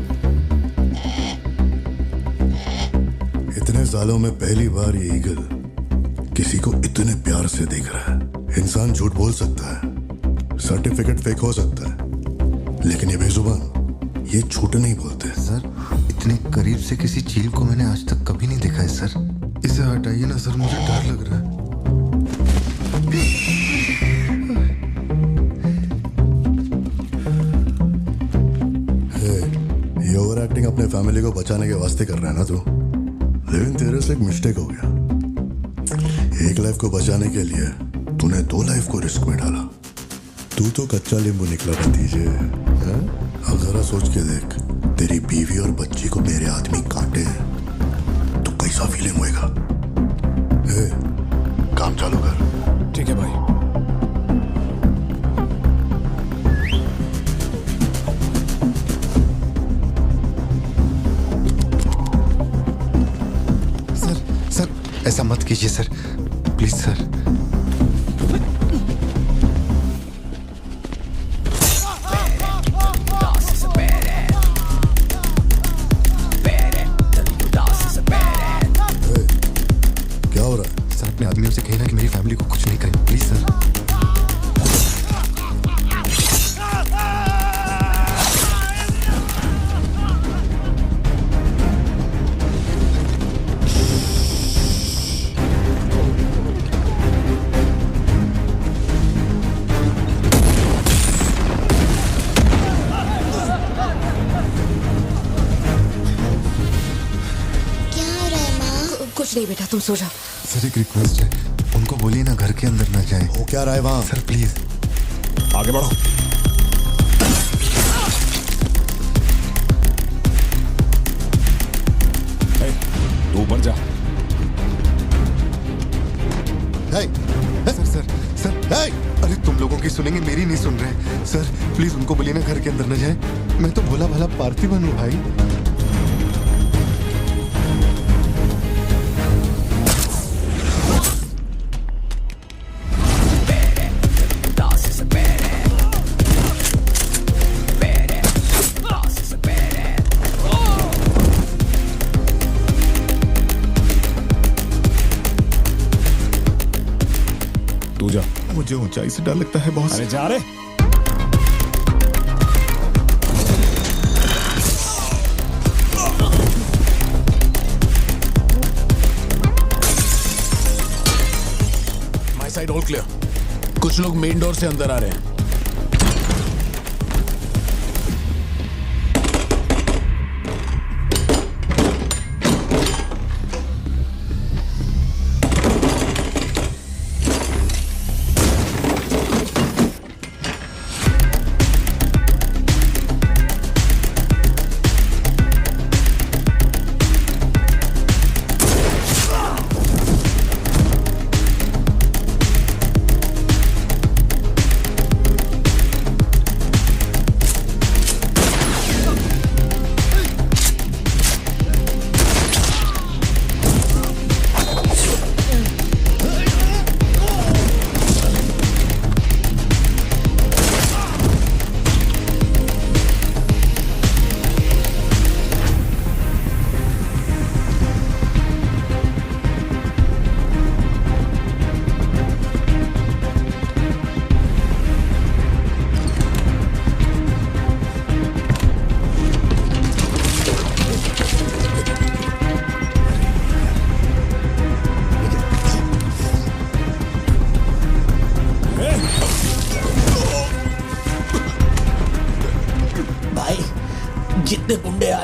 इतने सालों में पहली बार ये ईगल किसी को इतने प्यार से देख रहा है। इंसान झूठ बोल सकता है, सर्टिफिकेट फेक हो सकता है, लेकिन ये बेजुबान, ये झूठ नहीं बोलते। सर इतने करीब से किसी चील को मैंने आज तक कभी नहीं देखा है सर। इसे हटाइए ना सर, मुझे डर लग रहा है। ये ओवर एक्टिंग अपने फैमिली को बचाने के वास्ते कर रहा है ना तू, लेकिन तेरे से एक मिस्टेक हो गया। एक लाइफ को बचाने के लिए तूने 2 लाइफ को रिस्क में डाला। तू तो कच्चा नींबू निकला भतीजे। अब जरा सोच के देख, तेरी बीवी और बच्ची को मेरे आदमी काटे तो कैसा फीलिंग होएगा? काम चालू कर। ठीक है भाई। ऐसा मत कीजिए सर, प्लीज सर। क्या हो रहा है? सर अपने आदमियों से कहना कि मेरी फैमिली को कुछ नहीं करें, प्लीज सर। कुछ नहीं बेटा, तुम सो जाओ। सर एक रिक्वेस्ट है, उनको बोलिए ना घर के अंदर ना जाए। हो क्या रहा है वहां? सर प्लीज आगे बढ़ो। तू ऊपर जा। सर सर सर अरे तुम लोगों की सुनेंगे, मेरी नहीं सुन रहे। सर प्लीज उनको बोलिए ना घर के अंदर ना जाए। मैं तो भोला भाला पार्थिवन हूँ भाई। मुझे ऊंचाई से डर लगता है बॉस। अरे जा रे। My side all clear. कुछ लोग मेन डोर से अंदर आ रहे हैं।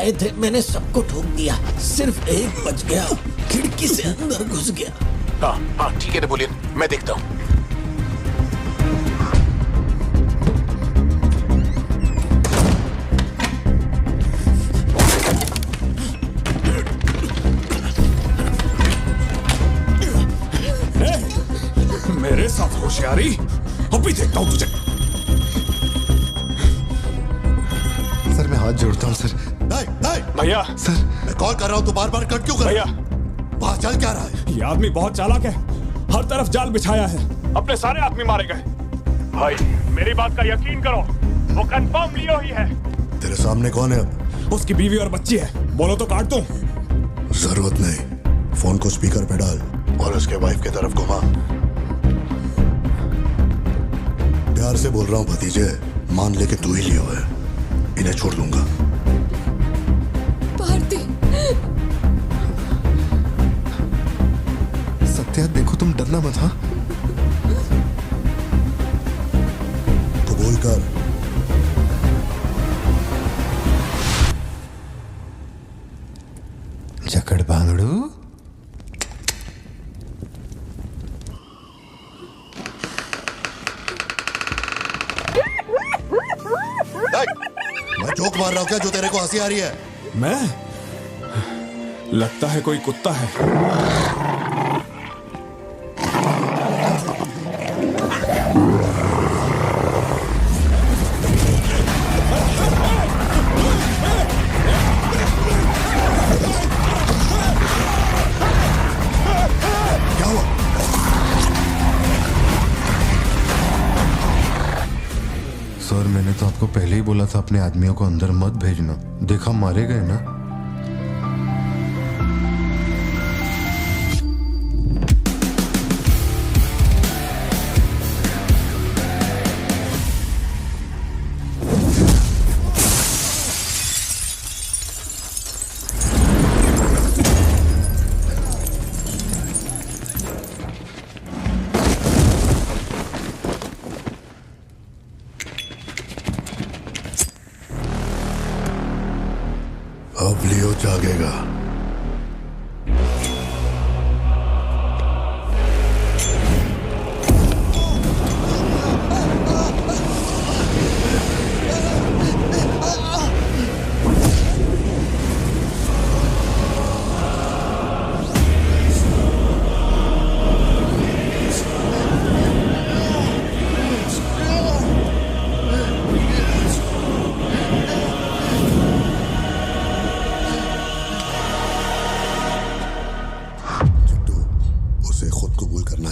आए थे, मैंने सबको ठोक दिया, सिर्फ एक बच गया, खिड़की से अंदर घुस गया। हाँ ठीक है नेपोलियन, मैं देखता हूँ। मेरे साथ होशियारी, अभी देखता हूँ तुझे। सर मैं हाथ जोड़ता हूँ सर। भैया सर मैं कॉल कर रहा हूँ तो बार बार कट क्यों कर भैया बाहर चल क्या रहा है? ये आदमी बहुत चालाक है, हर तरफ जाल बिछाया है, अपने सारे आदमी मारे गए। भाई मेरी बात का यकीन करो, वो कंफर्म लियो ही है। तेरे सामने कौन है अब? उसकी बीवी और बच्ची है, बोलो तो काट दूं। जरूरत नहीं, फोन को स्पीकर पे डाल और उसके वाइफ की तरफ घुमा। प्यार से बोल रहा हूँ भतीजे, मान ले कि तू ही लियो है, इन्हें छोड़ दूंगा। भारती, सत्या देखो तुम डरना मत। हाँ तो बोल कर। जकड़ बांगड़ू। मैं जोक मार रहा हूँ क्या जो तेरे को हंसी आ रही है? मैं? लगता है कोई कुत्ता है। क्या हुआ? सर मैंने तो आपको पहले ही बोला था अपने आदमियों को अंदर मत भेजना, देखा मारे गए ना। अब लियो जागेगा।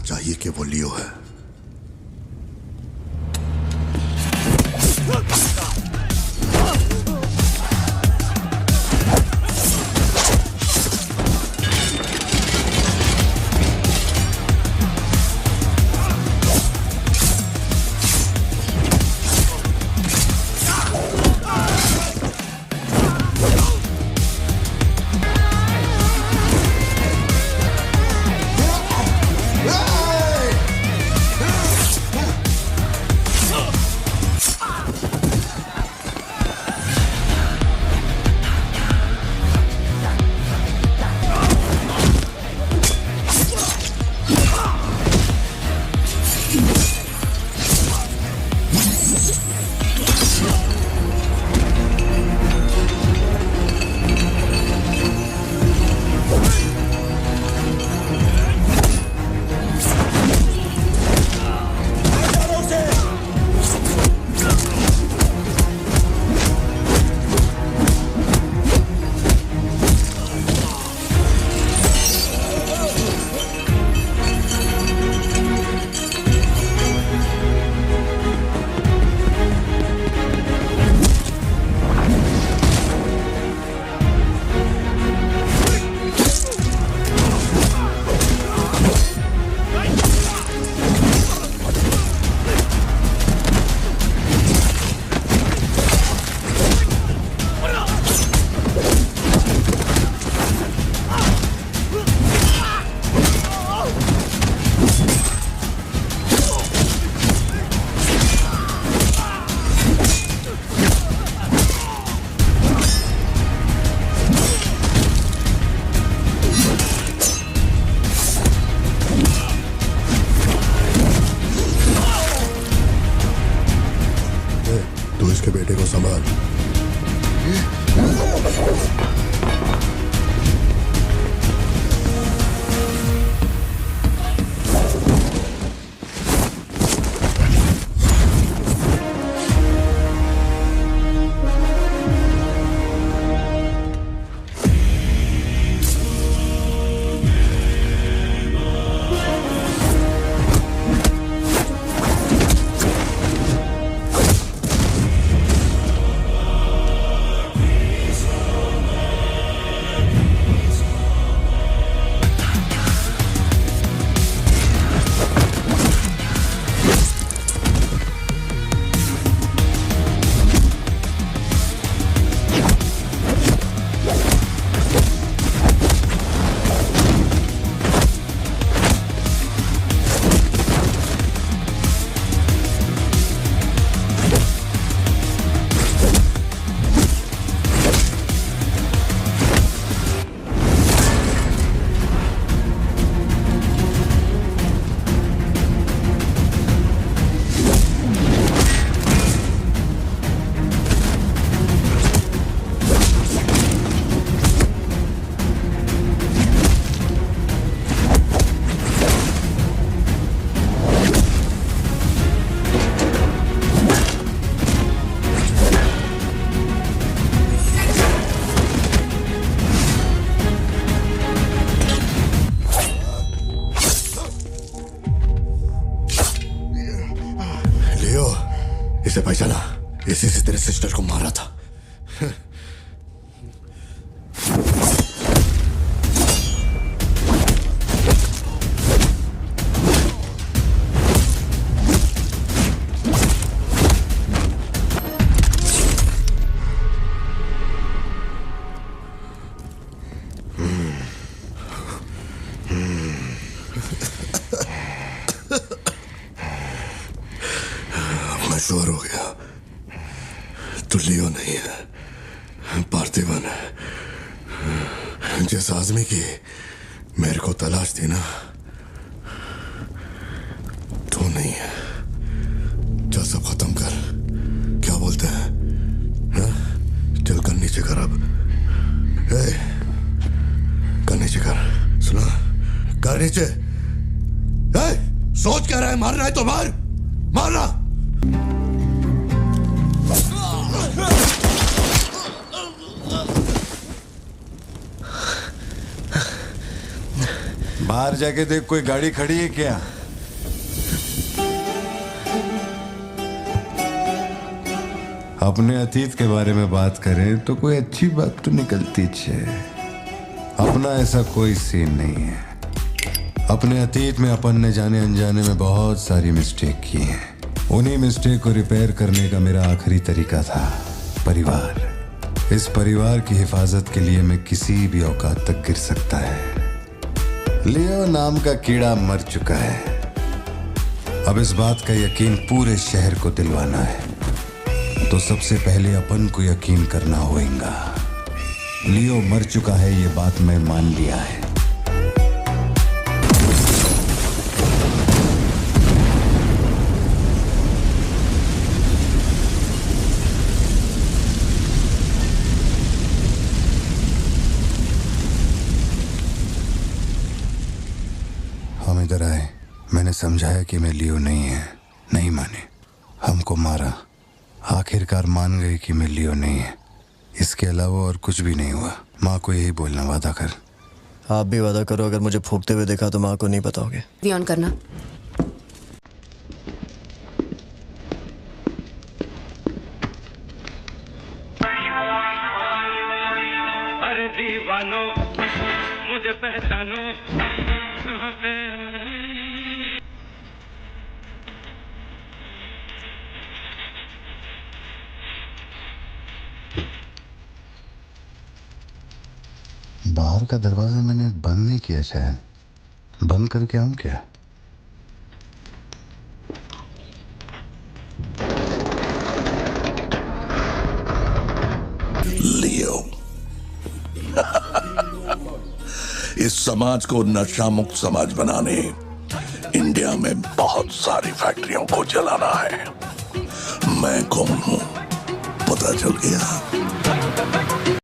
चाहिए कि वो लियो है। पहचाना, इसी से तेरे सिस्टर को मारा था। मैं श्योर हो गया, तू लियो नहीं है, पार्थिवन है। जिस आदमी की मेरे को तलाश थी ना, तू नहीं है। चल सब खत्म कर, क्या बोलते हैं? हाँ? चल कर नीचे कर अब। कर नीचे कर, सुना? कर नीचे। सोच क्या रहा है? मारना है तो मार, मारना। बाहर जाके देख, कोई गाड़ी खड़ी है क्या? अपने अतीत के बारे में बात करें तो कोई अच्छी बात तो निकलती है। अपना ऐसा कोई सीन नहीं है। अपने अतीत में अपन ने जाने अनजाने में बहुत सारी मिस्टेक की हैं। उन्हीं मिस्टेक को रिपेयर करने का मेरा आखिरी तरीका था परिवार। इस परिवार की हिफाजत के लिए मैं किसी भी औकात तक गिर सकता है। लियो नाम का कीड़ा मर चुका है। अब इस बात का यकीन पूरे शहर को दिलवाना है, तो सबसे पहले अपन को यकीन करना होगा। लियो मर चुका है, ये बात मैं मान लिया है। हम इधर आए, मैंने समझाया कि मैं लियो नहीं है, नहीं माने, हमको मारा। आखिरकार मान गए कि मैं लियो नहीं है। इसके अलावा और कुछ भी नहीं हुआ। माँ को यही बोलना, वादा कर। आप भी वादा करो, अगर मुझे फूकते हुए देखा तो माँ को नहीं बताओगे। ऑन करना। अरे दीवानो मुझे पहचानो। बाहर का दरवाजा मैंने बंद नहीं किया, शायद बंद करके आऊं क्या? लियो इस समाज को नशा मुक्त समाज बनाने इंडिया में बहुत सारी फैक्ट्रियों को जलाना है। मैं कौन हूं पता चल गया?